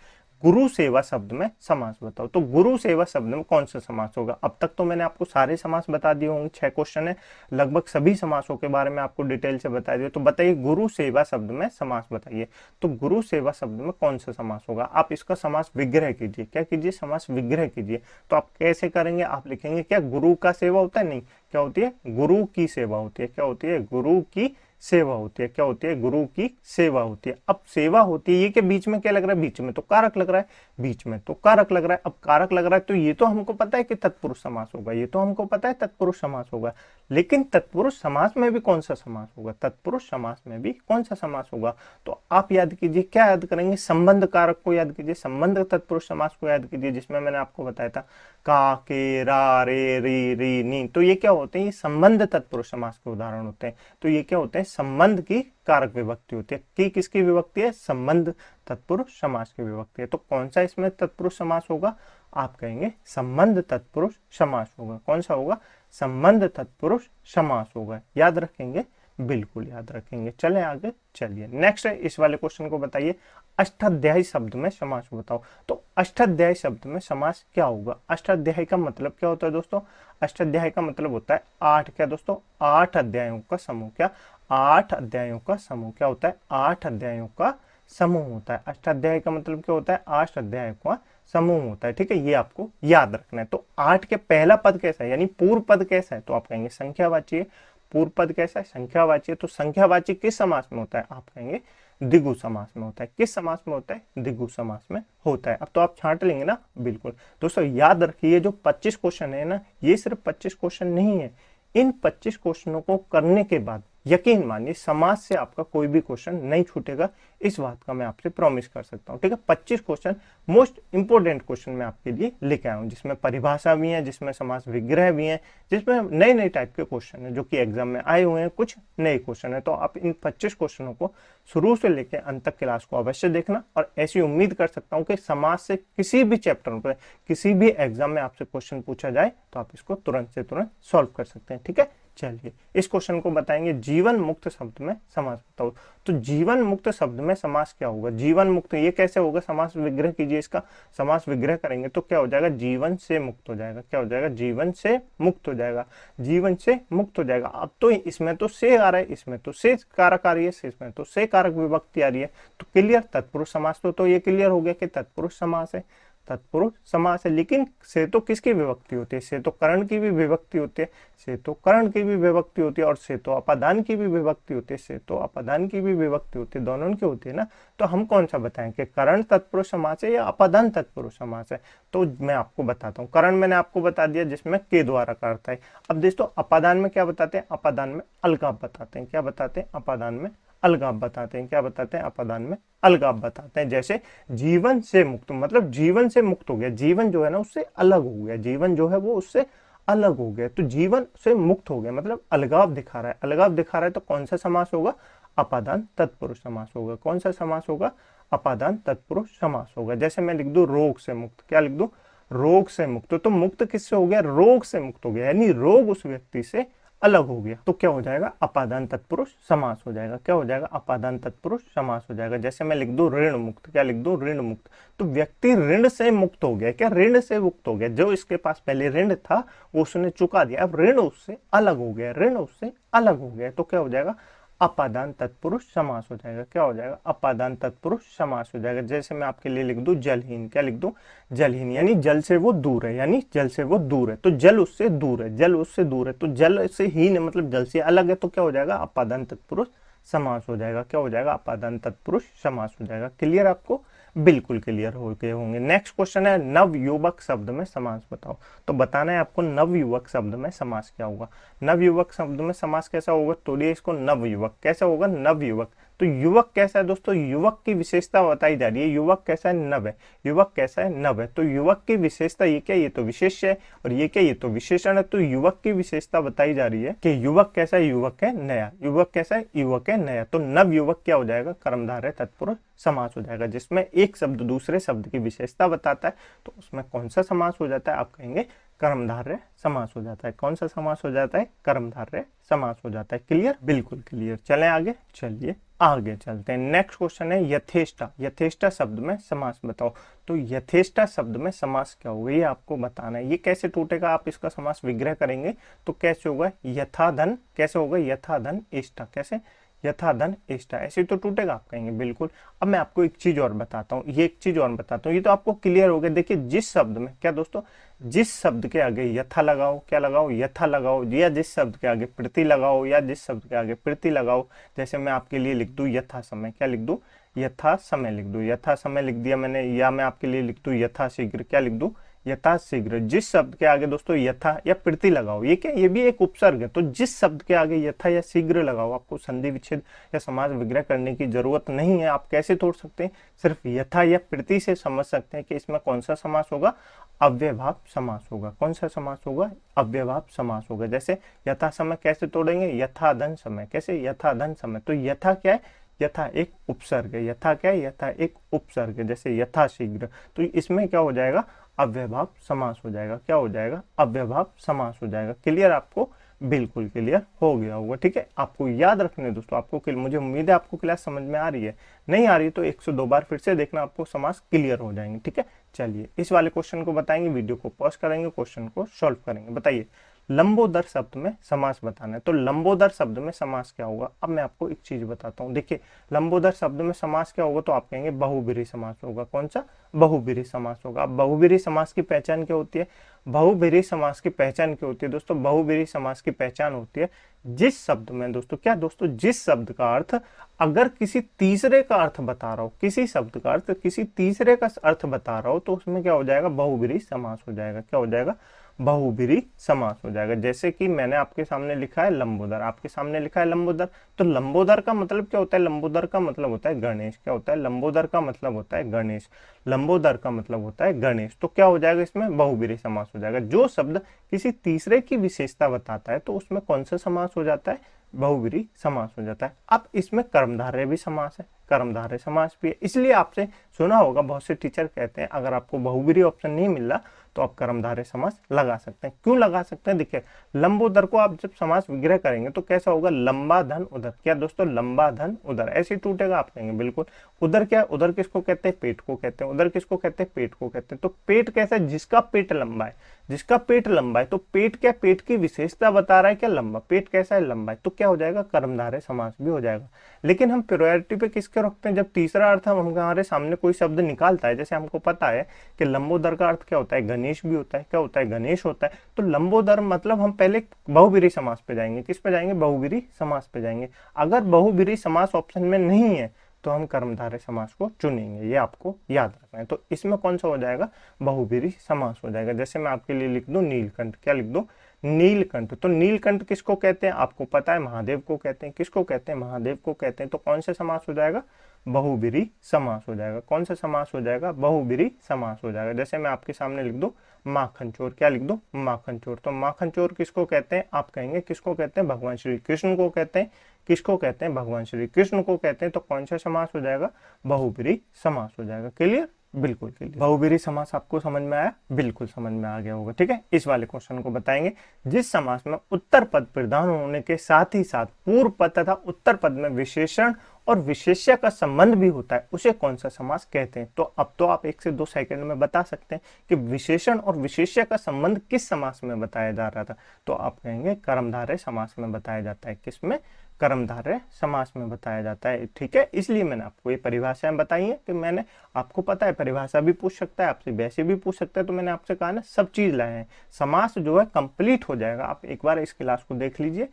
गुरु सेवा शब्द में समास बताओ। तो गुरु सेवा शब्द में कौन सा समास होगा। अब तक तो मैंने आपको सारे समास बता दिए होंगे, 6 क्वेश्चन है, लगभग सभी समासों के बारे में आपको डिटेल से बता दिए। तो बताइए, गुरु सेवा शब्द में समास बताइए। तो गुरु सेवा शब्द में कौन सा समास होगा। आप इसका समास विग्रह कीजिए। क्या कीजिए, समास विग्रह कीजिए। तो आप कैसे करेंगे, आप लिखेंगे क्या, गुरु का सेवा होता है, नहीं, क्या होती है, गुरु की सेवा होती है। क्या होती है, गुरु की सेवा होती है। क्या होती है, गुरु की सेवा होती है। अब सेवा होती है, ये के बीच में क्या लग रहा है, बीच में तो कारक लग रहा है, बीच में तो कारक लग रहा है। अब कारक लग रहा है तो ये तो हमको पता है कि तत्पुरुष समास होगा, ये तो हमको पता है तत्पुरुष समास होगा। लेकिन तत्पुरुष समास में भी कौन सा समास होगा, तत्पुरुष समास में भी कौन सा समास होगा। तो आप याद कीजिए, क्या याद करेंगे, संबंध कारक को याद कीजिए, संबंध तत्पुरुष समास को याद कीजिए, जिसमें मैंने आपको बताया था का, के, रा, रे, री, री, नी। तो ये क्या होते हैं, ये संबंध तत्पुरुष समास के उदाहरण होते हैं। तो ये क्या होते हैं, संबंध की कारक विभक्ति होती है। की किसकी विभक्ति है, संबंध तत्पुरुष समास की विभक्ति है। तो कौन सा इसमें तत्पुरुष समास होगा, आप कहेंगे संबंध तत्पुरुष समास होगा। कौन सा होगा, संबंध तत्पुरुष समास होगा। याद रखेंगे, बिल्कुल याद रखेंगे। चलें आगे, चलिए नेक्स्ट है, इस वाले क्वेश्चन को बताइए, अष्टाध्यायी शब्द में समास बताओ। तो अष्टाध्यायी शब्द में समास क्या होगा। अष्टाध्यायी का मतलब क्या होता है दोस्तों, अष्टाध्यायी का मतलब होता है 8, क्या दोस्तों, 8 अध्यायों का समूह। क्या, 8 अध्यायों का समूह। क्या होता है, 8 अध्यायों का समूह होता है। अष्टाध्यायी का मतलब क्या होता है, 8 अध्यायों का समूह होता है, ठीक है। ये आपको याद रखना है। तो 8 के पहला पद कैसा है, यानी पूर्व पद कैसा है, तो आप कहेंगे संख्यावाची है। पूर्व पद कैसा है, संख्यावाची है। तो संख्यावाची किस समास में होता है, आप कहेंगे द्विगु समास में होता है। किस समास में होता है, द्विगु समास में होता है। अब तो आप छांट लेंगे ना, बिल्कुल। दोस्तों याद रखिए, जो 25 क्वेश्चन है ना, ये सिर्फ 25 क्वेश्चन नहीं है। इन 25 क्वेश्चनों को करने के बाद यकीन मानिए समाज से आपका कोई भी क्वेश्चन नहीं छूटेगा, इस बात का मैं आपसे प्रॉमिस कर सकता हूँ। ठीक है, 25 क्वेश्चन मोस्ट इंपोर्टेंट क्वेश्चन मैं आपके लिए लेके आया हूँ, जिसमें परिभाषा भी है, जिसमें समास विग्रह भी है, जिसमें नए नए टाइप के क्वेश्चन है जो कि एग्जाम में आए हुए हैं, कुछ नए क्वेश्चन है। तो आप इन 25 क्वेश्चनों को शुरू से लेकर अंत तक क्लास को अवश्य देखना, और ऐसी उम्मीद कर सकता हूँ कि समाज से किसी भी चैप्टर पर किसी भी एग्जाम में आपसे क्वेश्चन पूछा जाए तो आप इसको तुरंत से तुरंत सॉल्व कर सकते हैं। ठीक है, चलिए इस क्वेश्चन को बताएंगे, जीवन मुक्त शब्द में समास बताओ। तो जीवन मुक्त शब्द में समास क्या होगा? जीवन मुक्त ये कैसे होगा? समास विग्रह कीजिए, इसका समास विग्रह करेंगे तो क्या हो जाएगा? जीवन से मुक्त हो जाएगा। क्या हो जाएगा? जीवन से मुक्त हो जाएगा, जीवन से मुक्त हो जाएगा। अब तो इसमें तो से आ रहा है, इसमें तो से कारक आ रही है, इसमें तो से कारक विभक्ति आ रही है, तो क्लियर तत्पुरुष समास। तो ये क्लियर हो गया कि तत्पुरुष समास है, तत्पुरुष समास है। लेकिन से तो किसकी विभक्ति होती है? से तो कर्ण की भी विभक्ति होती है, से तो कर्ण की भी विभक्ति होती है, और से तो अपादान की भी विभक्ति होती है, से तो अपादान की भी विभक्ति होती है, दोनों की होती है ना। तो हम कौन सा बताएं कि कर्ण तत्पुरुष समास है या अपादान तत्पुरुष समास है? तो मैं आपको बताता हूँ। कर्ण मैंने आपको बता दिया जिसमें के द्वारा करता है। अब दोस्तों अपादान में क्या बताते हैं? अपादान में अलगाव बताते हैं। क्या बताते हैं? अपादान में अलगाव बताते हैं। क्या बताते हैं? अपादान में अलगाव बताते हैं। जैसे जीवन से मुक्त, मतलब जीवन से मुक्त हो गया, जीवन जो है ना उससे अलग हो गया, जीवन जो है वो उससे अलग हो गया, तो जीवन से मुक्त हो गया मतलब अलगाव दिखा रहा है। अलगाव दिखा रहा है तो कौन सा समास होगा? अपादान तत्पुरुष समास होगा। कौन सा समास होगा? अपादान तत्पुरुष समास होगा। जैसे मैं लिख दूं रोग से मुक्त, क्या लिख दूं? रोग से मुक्त। तो मुक्त किससे हो गया? रोग से मुक्त हो गया, यानी रोग उस व्यक्ति से अलग हो गया, तो क्या हो जाएगा? अपादान तत्पुरुष समास हो जाएगा। क्या हो जाएगा? अपादान तत्पुरुष समास हो जाएगा। जैसे मैं लिख दूं ऋण मुक्त, क्या लिख दूं? ऋण मुक्त। तो व्यक्ति ऋण से मुक्त हो गया। क्या? ऋण से मुक्त हो गया। जो इसके पास पहले ऋण था वो उसने चुका दिया, अब ऋण उससे अलग हो गया, ऋण उससे अलग हो गया, तो क्या हो जाएगा? अपादान तत्पुरुष समास हो जाएगा। क्या हो जाएगा? अपादान तत्पुरुष समास हो जाएगा। जैसे मैं आपके लिए लिख दूं जलहीन, क्या लिख दूं? जलहीन, यानी जल से वो दूर है, यानी जल से वो दूर है, तो जल उससे दूर है, जल उससे दूर है, तो जल से हीन है मतलब जल से अलग है, तो क्या हो जाएगा? अपादान तत्पुरुष समास हो जाएगा। क्या हो जाएगा? अपादान तत्पुरुष समास हो जाएगा। क्लियर आपको? बिल्कुल क्लियर हो गए होंगे। नेक्स्ट क्वेश्चन है नवयुवक शब्द में समास बताओ। तो बताना है आपको नवयुवक शब्द में समास क्या होगा। नवयुवक शब्द में समास कैसा होगा? तोड़िए इसको। नवयुवक कैसा होगा? नवयुवक। तो युवक कैसा है दोस्तों? युवक की विशेषता बताई जा रही है। युवक कैसा है? नव है। युवक कैसा है? नव है। तो युवक की विशेषता ये क्या? ये तो विशेष्य है, और ये क्या? ये तो विशेषण है। तो युवक की विशेषता बताई जा रही है कि युवक कैसा है? युवक है नया। युवक कैसा है? युवक है नया। तो नव युवक क्या हो जाएगा? कर्मधारय तत्पुरुष समास हो जाएगा, जिसमें एक शब्द दूसरे शब्द की विशेषता बताता है, तो उसमें कौन सा समास हो जाता है? आप कहेंगे कर्मधारय समास हो जाता है। कौन सा समास हो जाता है? कर्मधारय समास हो जाता है। क्लियर? बिल्कुल क्लियर। चलें आगे, चलिए आगे चलते हैं। नेक्स्ट क्वेश्चन है यथेष्टा। यथेष्टा शब्द में समास बताओ। तो यथेष्टा शब्द में समास क्या होगा ये आपको बताना है। ये कैसे टूटेगा? आप इसका समास विग्रह करेंगे तो कैसे होगा? यथाधन। कैसे होगा? यथाधन इष्टा। कैसे? यथाधन इष्टा। ऐसे तो टूटेगा, आप कहेंगे बिल्कुल। अब मैं आपको एक चीज और बताता हूँ, ये एक चीज और बताता हूँ, ये तो आपको क्लियर हो गया। देखिए जिस शब्द में, क्या दोस्तों? जिस शब्द के आगे यथा लगाओ, क्या लगाओ? यथा लगाओ, या जिस शब्द के आगे प्रति लगाओ, या जिस शब्द के आगे प्रति लगाओ। जैसे मैं आपके लिए लिख दूं यथा समय, क्या लिख दूं? यथा समय लिख दूं। यथा समय लिख दिया मैंने, या मैं आपके लिए लिख दूं यथा शीघ्र, क्या लिख दूं? यथा शीघ्र। जिस शब्द के आगे दोस्तों यथा या प्रति लगाओ, ये क्या? ये भी एक उपसर्ग है, तो जिस शब्द के आगे यथा या शीघ्र लगाओ, आपको संधि विच्छेद या समास विग्रह करने की जरूरत नहीं है। आप कैसे तोड़ सकते हैं? सिर्फ यथा या प्रति से समझ सकते हैं कि इसमें कौन सा समास होगा? अव्ययभाव समास होगा। कौन सा समास होगा? अव्ययभाव समास होगा। जैसे यथा समय कैसे तोड़ेंगे? यथाधन समय। कैसे? यथाधन समय। तो यथा क्या है? यथा एक उपसर्ग है। यथा क्या है? यथा एक उपसर्ग है। जैसे यथा शीघ्र, तो इसमें क्या हो जाएगा? अव्ययभाव समास हो जाएगा। क्या हो जाएगा? अव्ययभाव समास हो जाएगा। क्लियर? आपको बिल्कुल क्लियर हो गया होगा। ठीक है, आपको याद रखने दोस्तों, आपको मुझे उम्मीद है आपको क्लास समझ में आ रही है। नहीं आ रही तो 102 बार फिर से देखना, आपको समास क्लियर हो जाएंगे। ठीक है, चलिए इस वाले क्वेश्चन को बताएंगे, वीडियो को पॉज करेंगे, क्वेश्चन को सॉल्व करेंगे। बताइए लंबोदर शब्द में समास बताना है। तो लंबोदर शब्द में समास क्या होगा? अब मैं आपको एक चीज बताता हूँ। देखिए लंबोदर शब्द में समास क्या होगा? तो आप कहेंगे बहुब्रीहि समास होगा। कौन सा? बहुब्रीहि समास होगा। अब बहुब्रीहि समास की पहचान क्या होती है? बहुब्रीहि समास की पहचान क्या होती है दोस्तों? बहुब्रीहि समास की पहचान होती है जिस शब्द में दोस्तों, क्या दोस्तों? जिस शब्द का अर्थ अगर किसी तीसरे का अर्थ बता रहा हो, किसी शब्द का अर्थ किसी तीसरे का अर्थ बता रहा हो, तो उसमें क्या हो जाएगा? बहुब्रीहि समास हो जाएगा। क्या हो जाएगा? बहुब्रीहि समास हो जाएगा। जैसे कि मैंने आपके सामने लिखा है लंबोदर, आपके सामने लिखा है लंबोदर, तो लंबोदर का मतलब क्या होता है? लंबोदर का मतलब होता है गणेश। क्या होता है? लंबोदर का मतलब होता है गणेश। लंबोदर का मतलब होता है गणेश। तो क्या हो जाएगा? इसमें बहुब्रीहि समास हो जाएगा। जो शब्द किसी तीसरे की विशेषता बताता है तो उसमें कौन सा समास हो जाता है? बहुब्रीहि समास हो जाता है। अब इसमें कर्मधारय भी समास है, कर्मधारय समास भी है। इसलिए आपसे सुना होगा, बहुत से टीचर कहते हैं अगर आपको बहुब्रीहि ऑप्शन नहीं मिल रहा तो आप कर्मधारय समास लगा सकते हैं। क्यों लगा सकते हैं? देखिए, लंबोदर को आप जब समास विग्रह करेंगे तो कैसा होगा? लंबा धन उदर। क्या दोस्तों? लंबा धन उदर ऐसे टूटेगा। आप कहेंगे बिल्कुल। उदर क्या? उदर किसको कहते हैं? पेट को कहते हैं। उदर किसको कहते हैं? पेट को कहते हैं। तो पेट कैसा है? जिसका पेट लंबा है, जिसका पेट लंबा है। तो पेट क्या? पेट की विशेषता बता रहा है क्या? लंबा। पेट कैसा है? लंबा है। तो क्या हो जाएगा? कर्मधारय समास भी हो जाएगा। लेकिन हम प्रायोरिटी पे किसके रखते हैं? जब तीसरा अर्थ हम हमारे सामने कोई शब्द निकालता है, जैसे हमको पता है कि लंबोदर का अर्थ क्या होता है? गणेश भी होता है। क्या होता है? गणेश होता है। तो लंबोदर मतलब हम पहले बहुब्रीहि समास पे जाएंगे। किस पे जाएंगे? बहुब्रीहि समास पे जाएंगे। अगर बहुब्रीहि समास ऑप्शन में नहीं है तो हम कर्मधारय समास को चुनेंगे। ये आपको याद रखना है। तो इसमें कौन सा हो जाएगा? बहुब्रीहि समास हो जाएगा। जैसे मैं आपके लिए लिख दूं नीलकंठ। क्या लिख दूं? नीलकंठ। तो नीलकंठ किसको कहते हैं? आपको पता है, महादेव को कहते हैं। किसको कहते हैं? महादेव को कहते हैं। तो कौन सा समास हो जाएगा? बहुब्रीहि समास हो जाएगा। कौन सा समास हो जाएगा? बहुब्रीहि समास हो जाएगा। जैसे मैं आपके सामने लिख दूं माखन चोर। क्या लिख दूं? माखन चोर। तो माखन चोर किसको कहते हैं? आप कहेंगे किसको कहते हैं? भगवान श्री कृष्ण को कहते हैं। किसको कहते हैं? भगवान श्री कृष्ण को कहते हैं। तो कौन सा समास हो जाएगा? बहुब्रीहि समास हो जाएगा। क्लियर? बिल्कुल क्लियर। बहुब्रीहि समास आपको समझ में आया? बिल्कुल समझ में आ गया होगा। ठीक है, इस वाले क्वेश्चन को बताएंगे। जिस समास में उत्तर पद प्रधान होने के साथ ही साथ पूर्व पद तथा उत्तर पद में विशेषण और विशेष्य का संबंध भी होता है उसे कौन सा समास कहते हैं? तो अब तो आप 1 से 2 सेकंड में बता सकते हैं कि विशेषण और विशेष्य का संबंध किस समास में बताया जा रहा था। तो आप कहेंगे कर्मधारय समास में बताया जाता है। किसमें? कर्मधारय समास में बताया जाता है। ठीक है, इसलिए मैंने आपको ये परिभाषाएं बताई है कि मैंने आपको पता है परिभाषा भी पूछ सकता है आपसे, वैसे भी पूछ सकता है। तो मैंने आपसे कहा ना, सब चीज लाए हैं। समास जो है कंप्लीट हो जाएगा। आप एक बार इस क्लास को देख लीजिए,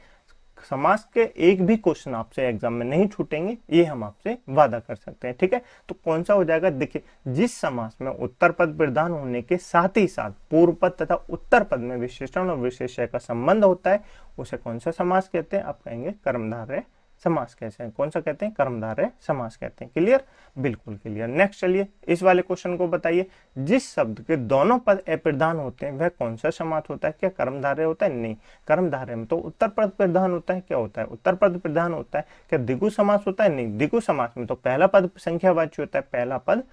समास के एक भी क्वेश्चन आपसे एग्जाम में नहीं छूटेंगे, ये हम आपसे वादा कर सकते हैं। ठीक है, तो कौन सा हो जाएगा? देखिए, जिस समास में उत्तर पद प्रधान होने के साथ ही साथ पूर्व पद तथा उत्तर पद में विशेषण और विशेष्य का संबंध होता है उसे कौन सा समास कहते हैं? आप कहेंगे कर्मधारय समास कहते हैं। कौन सा कहते हैं? कर्मधारय समास कहते हैं। क्लियर? बिल्कुल क्लियर। नेक्स्ट चलिए, इस वाले क्वेश्चन को बताइए। जिस शब्द के दोनों पद अप्रधान होते हैं वह कौन सा समास होता है? क्या कर्मधारय होता है? नहीं, कर्मधारय में तो उत्तर पद प्रधान होता है। क्या होता है? उत्तर पद प्रधान होता है। क्या द्विगु समास होता है? नहीं, द्विगु समास में तो पहला पद संख्यावाची होता है। पहला पद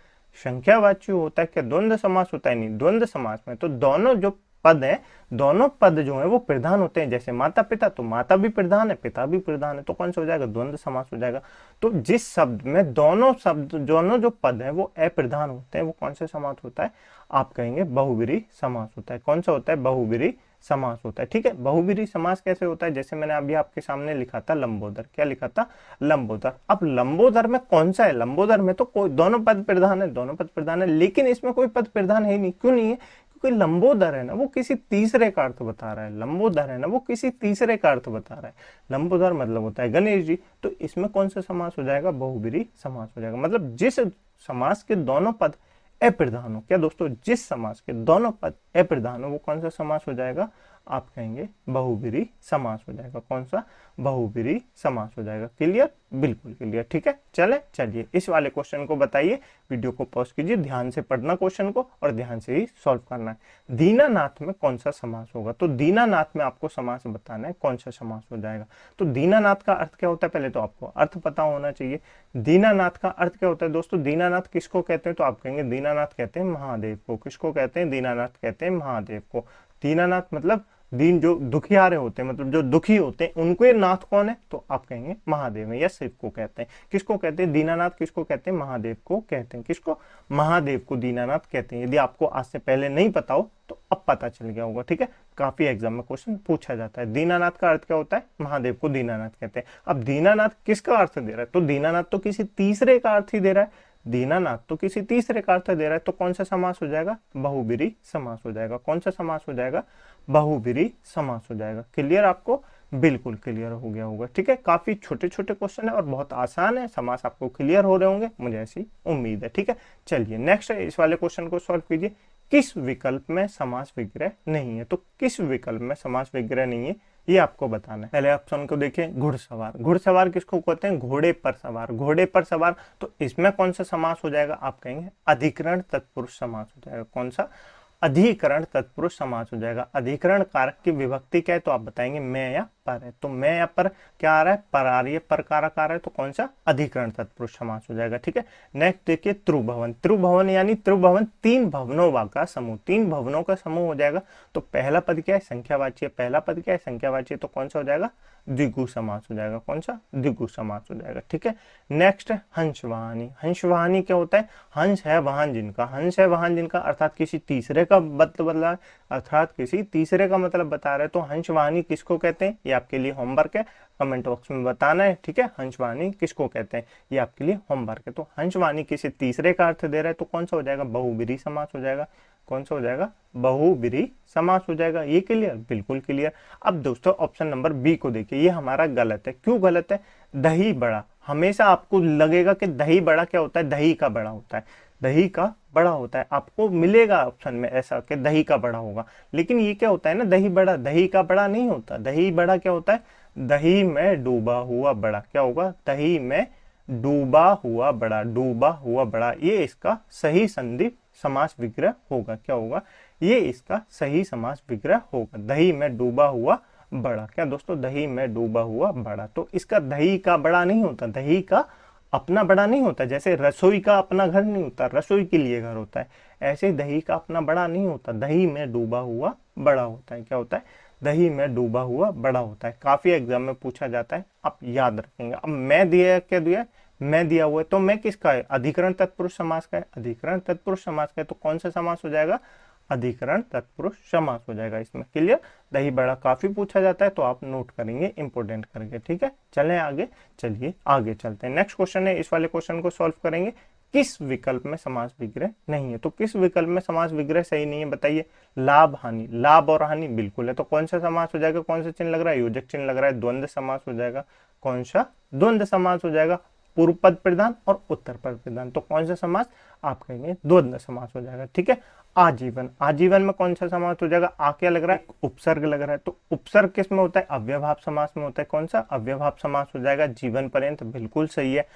संख्यावाची होता है। क्या द्वंद्व समास होता है? नहीं, द्वंद्व समास में तो दोनों जो पद है, दोनों पद जो है वो प्रधान होते हैं। जैसे माता पिता, तो माता भी प्रधान है, पिता भी प्रधान है। तो कौन सा हो जाएगा? द्वंद्व समास हो जाएगा। तो जिस शब्द में दोनों जो पद है वो अप्रधान होते हैं वो कौन सा समास होता है? आप कहेंगे बहुब्रीहि समास होता है। कौन सा होता है? बहुब्रीहि समास होता है। ठीक है, बहुब्रीहि समास कैसे होता है? जैसे मैंने अभी आपके सामने लिखा था लंबोदर। क्या लिखा था? लंबोदर। अब लंबोदर में कौन सा है? लंबोदर में तो कोई दोनों पद प्रधान है, दोनों पद प्रधान है, लेकिन इसमें कोई पद प्रधान है नहीं। क्यों नहीं है? क्योंकि लंबोदर है ना, वो किसी तीसरे का अर्थ बता रहा है। लंबोदर है ना, वो किसी तीसरे का अर्थ बता रहा है। लंबोदर मतलब होता है गणेश जी। तो इसमें कौन सा समास हो जाएगा? बहुब्रीहि समास हो जाएगा। मतलब जिस समास के दोनों पद अप्रधान हो। क्या दोस्तों? जिस समास के दोनों पद अप्रधान हो वो कौन सा समास हो जाएगा? आप कहेंगे बहुब्रीहि समास हो जाएगा। कौन सा? बहुब्रीहि समास हो जाएगा। क्लियर? बिल्कुल क्लियर। ठीक है, चलिए इस वाले क्वेश्चन को बताइए। वीडियो को पॉज कीजिए, ध्यान से पढ़ना क्वेश्चन को और ध्यान से ही सॉल्व करना है। दीनानाथ में कौन सा समास होगा? तो दीनानाथ में आपको समास बताना है, कौन सा समास हो जाएगा। तो दीनानाथ का अर्थ क्या होता है? पहले तो आपको अर्थ पता होना चाहिए। दीनानाथ का अर्थ क्या होता है दोस्तों? दीनानाथ किसको कहते हैं? तो आप कहेंगे दीनानाथ कहते हैं महादेव को। किसको कहते हैं? दीनानाथ कहते हैं महादेव को। दीनानाथ मतलब दीन, जो दुखियारे होते हैं, मतलब जो दुखी होते हैं, उनको नाथ कौन है? तो आप कहेंगे महादेव है या शिव को कहते हैं। किसको कहते हैं? दीनानाथ किसको कहते हैं? महादेव को कहते हैं। किसको? महादेव को दीनानाथ कहते हैं। यदि आपको आज से पहले नहीं पता हो तो अब पता चल गया होगा। ठीक है, काफी एग्जाम में क्वेश्चन पूछा जाता है। दीनानाथ का अर्थ क्या होता है? महादेव को दीनानाथ कहते हैं। अब दीनानाथ किसका अर्थ दे रहा है? तो दीनानाथ तो किसी तीसरे का अर्थ ही दे रहा है। दीनानाथ तो किसी तीसरे का अर्थ दे रहा है। तो कौन सा समास हो जाएगा? बहुब्रीहि समास हो जाएगा। कौन सा समास हो जाएगा? बहुब्रीहि समास हो जाएगा। क्लियर? आपको बिल्कुल क्लियर हो गया होगा। ठीक है, काफी छोटे छोटे क्वेश्चन है और बहुत आसान है। समास आपको क्लियर हो रहे होंगे, मुझे ऐसी उम्मीद है। ठीक है, चलिए नेक्स्ट इस वाले क्वेश्चन को सॉल्व कीजिए। किस विकल्प में समास विग्रह नहीं है। तो किस विकल्प में समास विग्रह नहीं है ये आपको बताना है। पहले ऑप्शन को देखिए, घुड़सवार। घुड़सवार किसको कहते हैं? घोड़े पर सवार। घोड़े पर सवार, तो इसमें कौन सा समास हो जाएगा? आप कहेंगे अधिकरण तत्पुरुष समास हो जाएगा। कौन सा? अधिकरण तत्पुरुष समास हो जाएगा। अधिकरण कारक की विभक्ति क्या है? तो आप बताएंगे मैं या पर है। तो मैं या पर क्या आ रहा है? पर आ रही है, पर कारक आ रहा है, तो कौन सा? अधिकरण तत्पुरुष समास हो जाएगा। ठीक है, नेक्स्ट देखिए, त्रिभुवन। त्रिभुवन यानी त्रिभुवन तीन भवनों का समूह, तीन भवनों का समूह हो जाएगा। तो पहला पद क्या है? संख्यावाची है। पहला पद क्या है? संख्यावाची है, तो कौन सा हो जाएगा? द्विगु समास हो जाएगा। कौन सा? द्विगु समास हो जाएगा। ठीक है, नेक्स्ट है हंसवाहनी। हंसवाहनी क्या होता है? हंस है वाहन जिनका, हंस है वाहन जिनका, अर्थात किसी तीसरे का मतलब बदला है, अर्थात किसी तीसरे का मतलब बता रहे हैं। तो हंसवाहनी किसको कहते हैं? ये आपके लिए होमवर्क है, कमेंट बॉक्स में बताना है। ठीक है, हंसवाहनी किसको कहते हैं ये आपके लिए होमवर्क है। तो हंसवाहनी किसी तीसरे का अर्थ दे रहा है, तो कौन सा हो जाएगा? बहुब्रीहि समास हो जाएगा। कौन सा हो जाएगा? बहुब्रीहि समास हो जाएगा। ये क्लियर? बिल्कुल क्लियर। अब दोस्तों ऑप्शन नंबर बी को देखिए, ये हमारा गलत है। क्यों गलत है? दही बड़ा। हमेशा आपको लगेगा कि दही बड़ा क्या होता है? दही का बड़ा होता है, दही का बड़ा होता है। आपको मिलेगा ऑप्शन में ऐसा कि दही का बड़ा होगा, लेकिन ये क्या होता है ना, दही बड़ा, दही का बड़ा नहीं होता। दही बड़ा क्या होता है? दही में डूबा हुआ बड़ा। क्या होगा? दही में डूबा हुआ बड़ा, डूबा हुआ बड़ा। ये इसका सही संधि समास विग्रह होगा। क्या होगा? ये इसका सही समास विग्रह होगा। दही में डूबा हुआ बड़ा। क्या दोस्तों? दही में डूबा हुआ बड़ा। तो इसका दही का बड़ा नहीं होता, दही का अपना बड़ा नहीं होता। जैसे रसोई का अपना घर नहीं होता, रसोई के लिए घर होता है, ऐसे दही का अपना बड़ा नहीं होता, दही में डूबा हुआ बड़ा होता है। क्या होता है? दही में डूबा हुआ बड़ा होता है। काफी एग्जाम में पूछा जाता है, आप याद रखेंगे। अब मैं दिया, क्या दिया? मैं दिया हुआ है, तो मैं किसका है? अधिकरण तत्पुरुष समास का है। अधिकरण तत्पुरुष समास का है, तो कौन सा समास हो जाएगा? अधिकरण तत्पुरुष समास हो जाएगा इसमें। क्लियर? दही बड़ा काफी पूछा जाता है, तो आप नोट करेंगे इंपोर्टेंट करके। ठीक है, चलें आगे। चलिए आगे चलते हैं। नेक्स्ट क्वेश्चन है, इस वाले क्वेश्चन को सॉल्व करेंगे। किस विकल्प में समास विग्रह नहीं है? तो किस विकल्प में समास विग्रह सही नहीं है बताइए? लाभ हानि। लाभ और हानि बिल्कुल है, तो कौन सा समास हो जाएगा? कौन सा चिन्ह लग रहा है? योजक चिन्ह लग रहा है, द्वंद्व समास हो जाएगा। कौन सा? द्वंद्व समास हो जाएगा। पूर्व पद प्रधान और उत्तर पद प्रधान, तो कौन सा समास? आप कहेंगे द्वंद्व समास हो जाएगा। ठीक है, आजीवन। आजीवन में कौन सा समास हो जाएगा? आ क्या लग रहा है? उपसर्ग लग रहा है, तो उपसर्ग किस में होता है? अव्ययभाव समास में होता है। कौन सा? अव्ययभाव समास हो जाएगा। जीवन पर्यंत बिल्कुल सही है।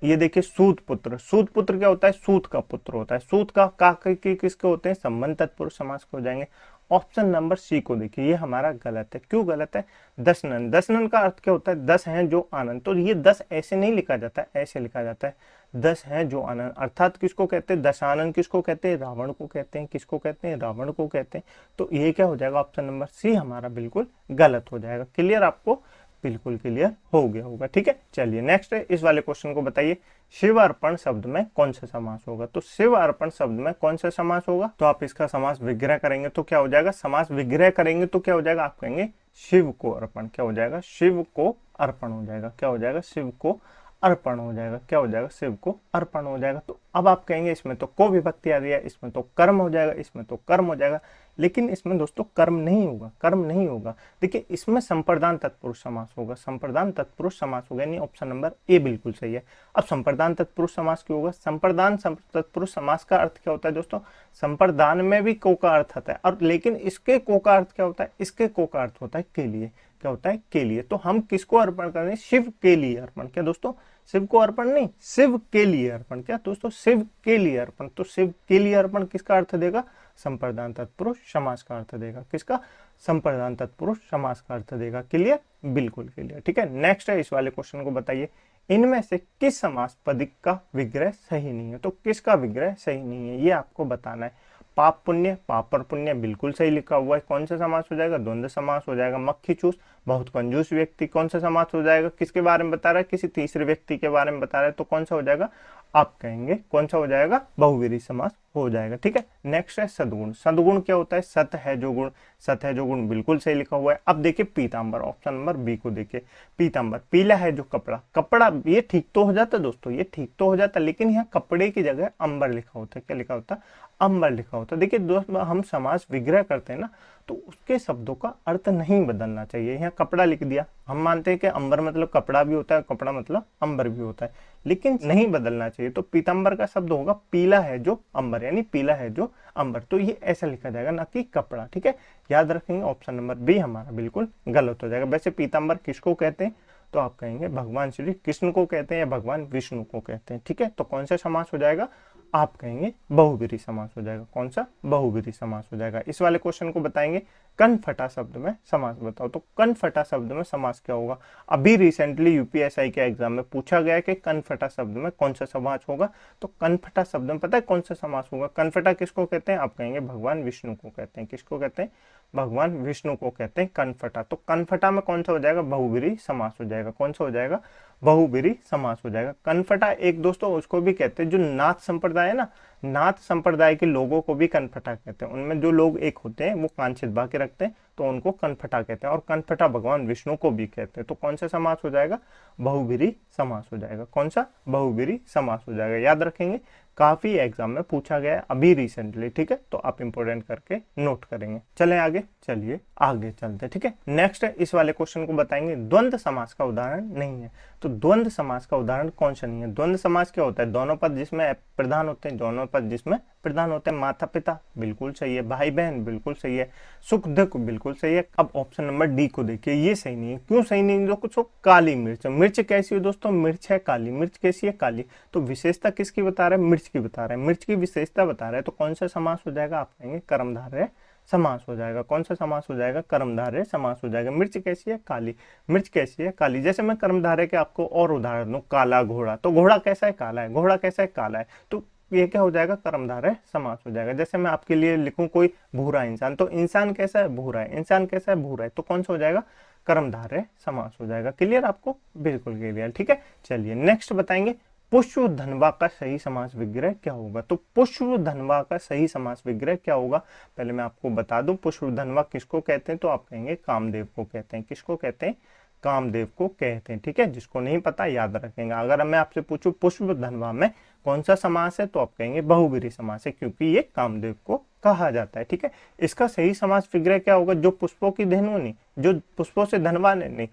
ये देखिए, सूत पुत्र। सूत पुत्र क्या होता है? सूत का पुत्र होता है। सूत का किसके होते हैं? संबंध तत्पुरुष समास को हो जाएंगे। ऑप्शन नंबर सी को देखिए, ये हमारा गलत है। क्यों गलत है? दशनन। दशनन का अर्थ क्या होता है? 10 हैं जो आनंद। तो ये 10 ऐसे नहीं लिखा जाता है, ऐसे लिखा जाता है 10 हैं जो आनंद। अर्थात किसको कहते हैं? दशानन किसको कहते हैं? रावण को कहते हैं। किसको कहते हैं? रावण को कहते हैं। तो ये क्या हो जाएगा? ऑप्शन नंबर सी हमारा बिल्कुल गलत हो जाएगा। क्लियर? आपको बिल्कुल क्लियर हो गया होगा। ठीक है, चलिए नेक्स्ट है, इस वाले क्वेश्चन को बताइए। शिव अर्पण शब्द में कौन सा समास होगा? तो शिव अर्पण शब्द में कौन सा समास होगा? तो आप इसका समास विग्रह करेंगे तो क्या हो जाएगा? समास विग्रह करेंगे तो क्या हो जाएगा? आप कहेंगे शिव को अर्पण। क्या हो जाएगा? शिव को अर्पण हो जाएगा। क्या हो जाएगा? शिव को अर्पण हो जाएगा। क्या हो जाएगा? शिव को अर्पण हो जाएगा। तो अब आप कहेंगे इसमें तो को विभक्ति आ रही है, इसमें तो कर्म हो जाएगा, इसमें तो कर्म हो जाएगा, लेकिन इसमें दोस्तों कर्म नहीं होगा। कर्म नहीं होगा। देखिए, इसमें संप्रदान तत्पुरुष समास होगा। संप्रदान तत्पुरुष समास होगा, यानी ऑप्शन नंबर ए बिल्कुल सही है। अब संप्रदान तत्पुरुष समास क्यों होगा? संप्रदान तत्पुरुष समास का अर्थ क्या होता है दोस्तों? संप्रदान में भी को का अर्थ आता है, और लेकिन इसके को का अर्थ क्या होता है? इसके को का अर्थ होता है के लिए। क्या होता है? के लिए। तो हम किसको अर्पण कर रहे हैं? शिव के लिए अर्पण। क्या दोस्तों? शिव को अर्पण नहीं, शिव के लिए अर्पण। क्या दोस्तों? शिव के लिए अर्पण। तो शिव के लिए अर्पण किसका अर्थ देगा? संप्रदान तत्पुरुष समास का अर्थ देगा। किसका? संप्रदान तत्पुरुष समास का अर्थ देगा। क्लियर? बिल्कुल क्लियर। ठीक है, नेक्स्ट है, इस वाले क्वेश्चन को बताइए। इनमें से किस समास पदिक का विग्रह सही नहीं है? तो किसका विग्रह सही नहीं है ये आपको बताना है। पाप पुण्य, पाप और पुण्य बिल्कुल सही लिखा हुआ है। कौन सा समास हो जाएगा? द्वंद्व समास हो जाएगा। मक्खी चूस, बहुत कंजूस व्यक्ति, कौन सा समास हो जाएगा? किसके बारे में बता रहा है? किसी तीसरे व्यक्ति के बारे में बता रहा है, तो कौन सा हो जाएगा? आप कहेंगे कौन सा हो जाएगा? बहुव्रीहि समास हो जाएगा। ठीक है, नेक्स्ट है सद्गुण। सद्गुण क्या होता है? सत है जो गुण। सत है जो गुण बिल्कुल सही लिखा हुआ है। अब देखिए पीतांबर, ऑप्शन नंबर बी को देखिए। पीतांबर, पीला है जो कपड़ा। कपड़ा, ये ठीक तो हो जाता दोस्तों, ये ठीक तो हो जाता, लेकिन यहाँ कपड़े की जगह अंबर लिखा होता है। क्या लिखा होता? अंबर लिखा होता। देखिए दोस्त, हम समास विग्रह करते हैं ना, तो उसके शब्दों का अर्थ नहीं बदलना चाहिए। यहाँ कपड़ा लिख दिया, हम मानते हैं कि अंबर मतलब कपड़ा भी होता है, कपड़ा मतलब अंबर भी होता है, लेकिन नहीं बदलना चाहिए। तो पीतांबर का शब्द होगा पीला है जो अंबर, अंबर, यानी पीला है जो अंबर, तो ये ऐसा लिखा जाएगा, ना कि कपड़ा। ठीक है, याद रखेंगे ऑप्शन नंबर बी हमारा बिल्कुल गलत हो जाएगा। वैसे पीतांबर किसको कहते हैं, तो आप कहेंगे भगवान श्री कृष्ण को कहते हैं या भगवान विष्णु को कहते हैं। ठीक है, तो कौन सा समास हो जाएगा, आप कहेंगे बहुब्रीहि समास हो जाएगा। कौन सा, बहुब्रीहि समास हो जाएगा। इस वाले क्वेश्चन को बताएंगे कनफटा शब्द में समास बताओ, तो कनफटा शब्द में समास क्या होगा। अभी रिसेंटली यूपीएसआई के एग्जाम में पूछा गया कि कनफटा शब्द में कौन सा समास होगा, तो कनफटा शब्द में पता है कौन सा समास होगा। कनफटा किसको कहते हैं, आप कहेंगे भगवान विष्णु को कहते हैं। किसको कहते हैं, भगवान विष्णु को कहते हैं कनफटा। तो कनफटा में कौन सा हो जाएगा, बहुब्रीहि समास हो जाएगा। कौन सा हो जाएगा, बहुब्रीहि समास हो जाएगा। कनफटा एक दोस्तों उसको भी कहते हैं जो नाथ संप्रदाय है ना, नाथ संप्रदाय के लोगों को भी कनफटा कहते हैं। उनमें जो लोग एक होते हैं वो कान छिदवा के रखते हैं, तो उनको कनफटा कहते हैं। और कनफटा भगवान विष्णु को भी कहते हैं। तो कौन सा समास हो जाएगा, बहुब्रीहि समास हो जाएगा। कौन सा, बहुब्रीहि समास हो जाएगा। याद रखेंगे, काफी एग्जाम में पूछा गया है अभी रिसेंटली। ठीक है, तो आप इंपोर्टेंट करके नोट करेंगे। चलें आगे, चलिए आगे चलते हैं। ठीक है, नेक्स्ट इस वाले क्वेश्चन को बताएंगे द्वंद्व समास का उदाहरण नहीं है। तो द्वंद्व समास का उदाहरण कौन सा नहीं है। द्वंद्व समास क्या होता है, दोनों पद जिसमें प्रधान होते हैं, दोनों पद जिसमें प्रधान होते हैं। माता पिता बिल्कुल सही है, भाई बहन बिल्कुल सही है, सुख दुख बिल्कुल सही है। अब ऑप्शन नंबर डी को देखिए, ये सही नहीं है। क्यों सही नहीं है, कुछ काली मिर्च। मिर्च कैसी है दोस्तों, मिर्च है काली, मिर्च कैसी है, काली। तो विशेषता किसकी बता रहे हैं, मिर्च की बता रहे हैं, मिर्च की विशेषता बता रहे हैं। तो कौन सा समास हो जाएगा, आप कहेंगे कर्मधारय समास हो जाएगा। कौन सा समास हो जाएगा, कर्मधारय समास हो जाएगा। मिर्च कैसी है, काली, मिर्च कैसी है, काली। जैसे मैं कर्मधारय के आपको और उदाहरण दूं, काला घोड़ा, तो घोड़ा कैसा है, काला है, घोड़ा कैसा है, काला है। तो ये क्या हो जाएगा, कर्मधारय समास हो जाएगा। जैसे मैं आपके लिए लिखूं कोई भूरा इंसान, तो इंसान कैसा है, भूरा है, इंसान कैसा है, भूरा है। तो कौन सा हो जाएगा, कर्मधारय समास हो जाएगा। क्लियर आपको, बिल्कुल क्लियर। ठीक है, चलिए नेक्स्ट बताएंगे पुष्प धनवा का सही समास विग्रह क्या होगा। तो पुष्प धनवा का सही समास विग्रह क्या होगा, पहले मैं आपको बता दूं। पुष्प धनवा किसको कहते हैं, तो आप कहेंगे कामदेव को कहते हैं। किसको कहते हैं, कामदेव को कहते हैं। ठीक है, जिसको नहीं पता याद रखेंगे। अगर मैं आपसे पूछूं पुष्प धनवा में कौन सा समास है, तो आप कहेंगे बहुब्रीहि समास है, क्योंकि ये कामदेव को कहा जाता है। ठीक है, इसका सही समास विग्रह क्या होगा, जो पुष्पों की धनु नहीं, जो पुष्पों से धनवान नहीं,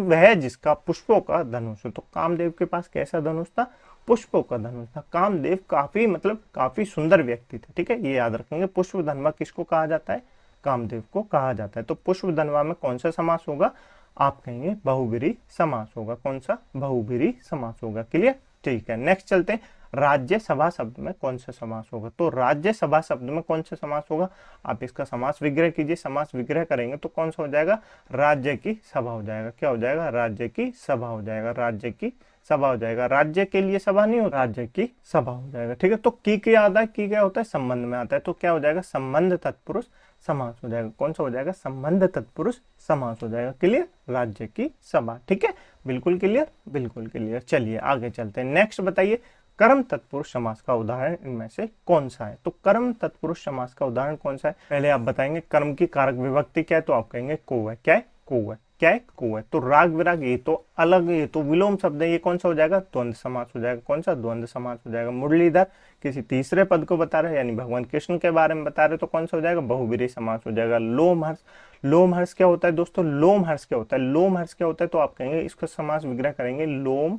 वह जिसका पुष्पों का धनुष हो। तो कामदेव के पास कैसा धनुष था, पुष्पों का धनुष था। कामदेव काफी काफी सुंदर व्यक्ति थे। ठीक है, ये याद रखेंगे। पुष्प धनवा किसको कहा जाता है, कामदेव को कहा जाता है। तो पुष्प धनवा में कौन सा समास होगा, आप कहेंगे बहुब्रीहि समास होगा। कौन सा, बहुब्रीहि समास होगा। क्लियर, ठीक है। नेक्स्ट चलते हैं, राज्य सभा शब्द में कौन सा समास होगा। तो राज्य सभा शब्द में कौन सा समास होगा, आप इसका समास विग्रह कीजिए। समास विग्रह करेंगे तो कौन सा हो जाएगा, राज्य की सभा हो जाएगा। क्या हो जाएगा, राज्य की सभा हो जाएगा, राज्य की सभा हो जाएगा। राज्य के लिए सभा नहीं हो, राज्य की सभा हो जाएगा। ठीक है, तो की क्या आता है, की क्या होता है, संबंध में आता है। तो क्या हो जाएगा, संबंध तत्पुरुष समास हो जाएगा। कौन सा हो जाएगा, संबंध तत्पुरुष समास हो जाएगा। क्लियर, राज्य की सभा। ठीक है, बिल्कुल क्लियर, बिल्कुल क्लियर। चलिए आगे चलते हैं। नेक्स्ट बताइए कर्म तत्पुरुष समास का उदाहरण इनमें से कौन सा है। तो कर्म तत्पुरुष समास का उदाहरण कौन सा है, पहले आप बताएंगे कर्म की कारक विभक्ति क्या है, तो आप कहेंगे को है। क्या है, को है। क्या है, को है। तो राग विराग ये तो अलग, ये तो विलोम शब्द है, ये कौन सा हो जाएगा, द्वंद्व समास हो जाएगा। कौन सा, द्वंद्व समास हो जाएगा। मुरलीधर किसी तीसरे पद को बता रहे हैं, यानी भगवान कृष्ण के बारे में बता रहे, तो कौन सा हो जाएगा, बहुब्रीहि समास हो जाएगा। लोमहर्ष, लोमहर्ष क्या होता है दोस्तों, लोमहर्ष क्या होता है, लोमहर्ष क्या होता है, तो आप कहेंगे इसका समास विग्रह करेंगे लोम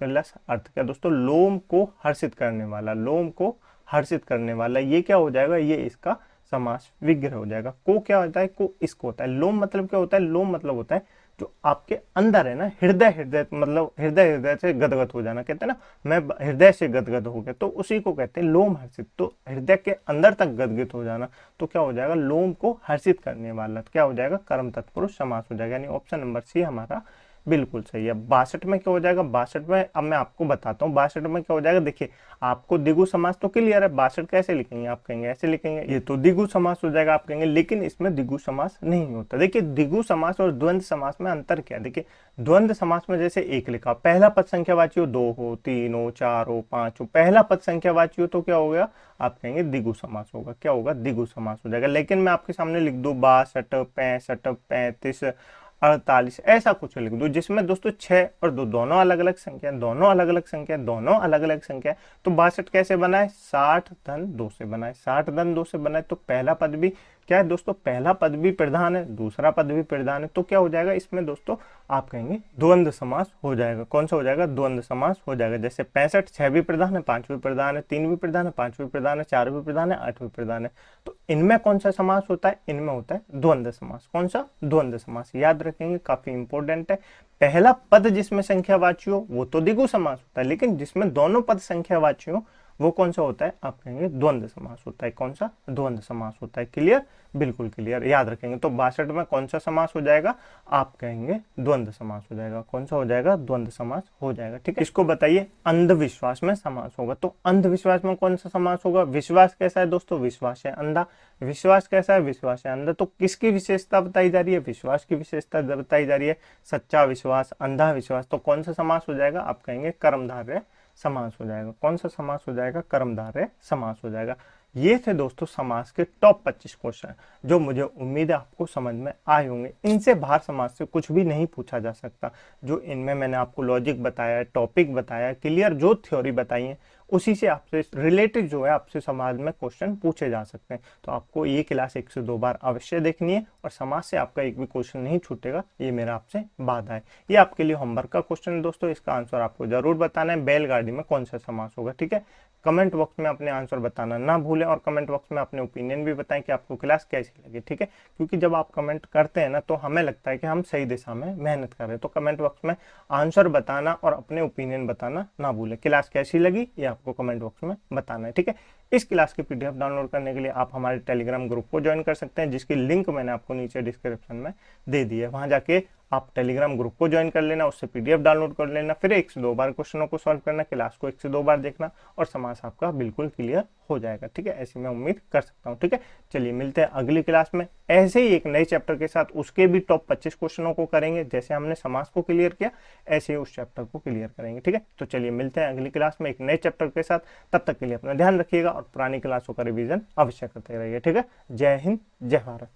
प्लस अर्थ। क्या दोस्तों, लोम को हर्षित करने वाला, लोम को हर्षित करने वाला, ये क्या हो जाएगा, ये इसका समास विग्रह हो जाएगा। को क्या होता है, को इसको होता है। लोम मतलब क्या होता है, लोम मतलब होता है जो आपके अंदर है ना, हृदय, हृदय मतलब हृदय, हृदय से गदगद हो जाना, कहते हैं ना, मैं हृदय से गदगद हो गया, तो उसी को कहते हैं लोम हर्षित। तो हृदय के अंदर तक गदगद हो जाना, तो क्या हो जाएगा, लोम को हर्षित करने वाला। क्या हो जाएगा, कर्म तत्पुरुष समास हो जाएगा। यानी ऑप्शन नंबर सी हमारा बिल्कुल सही है। 62 में क्या हो जाएगा, 62 में अब मैं आपको बताता हूँ 62 में क्या हो जाएगा। देखिए आपको द्विगु समास तो क्लियर है, 62 कैसे लिखेंगे, आप कहेंगे ऐसे लिखेंगे, ये तो द्विगु समास हो जाएगा, आप कहेंगे लेकिन इसमें द्विगु समास नहीं होता। देखिए द्विगु समास और द्वंद्व समास में अंतर क्या है। देखिए द्वंद्व समास में जैसे एक लिखा, पहला पद संख्यावाची हो, 2 हो, 3 हो, 4 हो, 5 हो, पहला पद संख्यावाची हो तो क्या हो गया, आप कहेंगे द्विगु समास होगा। क्या होगा, द्विगु समास हो जाएगा। लेकिन मैं आपके सामने लिख दूं 62, 65, 35, 48 ऐसा कुछ लिख दो जिसमें दोस्तों 6 और 2 दोनों अलग अलग संख्या, दोनों अलग अलग संख्या, दोनों अलग अलग संख्या। तो 62 कैसे बनाए, 60 धन 2 से बनाए, 60 धन 2 से बनाए। तो पहला पद भी क्या है दोस्तों, पहला पद भी प्रधान है, दूसरा पद भी प्रधान है, तो क्या हो जाएगा इसमें दोस्तों, आप कहेंगे द्वंद्व समास हो जाएगा। कौन सा हो जाएगा, द्वंद्व समास हो जाएगा। जैसे 65, 6 भी प्रधान है, 5 भी प्रधान है, 3 भी प्रधान है, 5 भी प्रधान है, 4 भी प्रधान है, 8 भी प्रधान है, तो इनमें कौन सा समास होता है, इनमें होता है द्वंद्व समास। कौन सा, द्वंद्व समास, याद रखेंगे, काफी इंपॉर्टेंट है। पहला पद जिसमें संख्यावाची हो वो तो द्विगु समास होता है, लेकिन जिसमें दोनों पद संख्यावाची हो वो कौन सा होता है, आप कहेंगे द्वंद्व समास होता है। कौन सा, द्वंद्व समास होता है। क्लियर, बिल्कुल क्लियर, याद रखेंगे। तो 62 में कौन सा समास हो जाएगा, आप कहेंगे द्वंद्व समास हो जाएगा। कौन सा हो जाएगा, द्वंद्व समास हो जाएगा। ठीक है, इसको बताइए अंधविश्वास में समास होगा, तो अंधविश्वास में कौन सा समास होगा। विश्वास कैसा है दोस्तों, विश्वास है अंधा। विश्वास कैसा है, विश्वास है अंधा। तो किसकी विशेषता बताई जा रही है, विश्वास की विशेषता बताई जा रही है। सच्चा विश्वास, अंधा विश्वास, तो कौन सा समास हो जाएगा, आप कहेंगे कर्मधारय समास हो जाएगा। कौन सा समास हो जाएगा, कर्मधारय समास हो जाएगा। ये थे दोस्तों समास के टॉप 25 क्वेश्चन, जो मुझे उम्मीद है आपको समझ में आए होंगे। इनसे बाहर समास से कुछ भी नहीं पूछा जा सकता। जो इनमें मैंने आपको लॉजिक बताया, टॉपिक बताया, क्लियर जो थ्योरी बताई है, उसी से आपसे रिलेटेड जो है आपसे समाज में क्वेश्चन पूछे जा सकते हैं। तो आपको ये क्लास 1 से 2 बार अवश्य देखनी है, और समाज से आपका एक भी क्वेश्चन नहीं छूटेगा, ये मेरा आपसे वादा है। ये आपके लिए होमवर्क का क्वेश्चन है दोस्तों, इसका आंसर आपको जरूर बताना है। बैलगाड़ी में कौन सा समास होगा, ठीक है। कमेंट बॉक्स में अपने आंसर बताना ना भूलें, और कमेंट बॉक्स में अपने ओपिनियन भी बताएं कि आपको क्लास कैसी लगी, ठीक है। क्योंकि जब आप कमेंट करते हैं ना, तो हमें लगता है कि हम सही दिशा में मेहनत कर रहे हैं। तो कमेंट बॉक्स में आंसर बताना और अपने ओपिनियन बताना ना भूलें। क्लास कैसी लगी ये आपको कमेंट बॉक्स में बताना है, ठीक है। इस क्लास की पीडीएफ डाउनलोड करने के लिए आप हमारे टेलीग्राम ग्रुप को ज्वाइन कर सकते हैं, जिसकी लिंक मैंने आपको नीचे डिस्क्रिप्शन में दे दी है। वहां जाके आप टेलीग्राम ग्रुप को ज्वाइन कर लेना, उससे पीडीएफ डाउनलोड कर लेना, फिर 1 से 2 बार क्वेश्चनों को सॉल्व करना, क्लास को 1 से 2 बार देखना, और समास आपका बिल्कुल क्लियर हो जाएगा, ठीक है। ऐसी मैं उम्मीद कर सकता हूँ, ठीक है। चलिए मिलते हैं अगली क्लास में ऐसे ही एक नए चैप्टर के साथ। उसके भी टॉप 25 क्वेश्चनों को करेंगे, जैसे हमने समास को क्लियर किया ऐसे ही उस चैप्टर को क्लियर करेंगे, ठीक है। तो चलिए मिलते हैं अगली क्लास में एक नए चैप्टर के साथ। तब तक के लिए अपना ध्यान रखिएगा और पुरानी क्लासों का रिवीजन अवश्य करते रहिए, ठीक है। जय हिंद, जय भारत।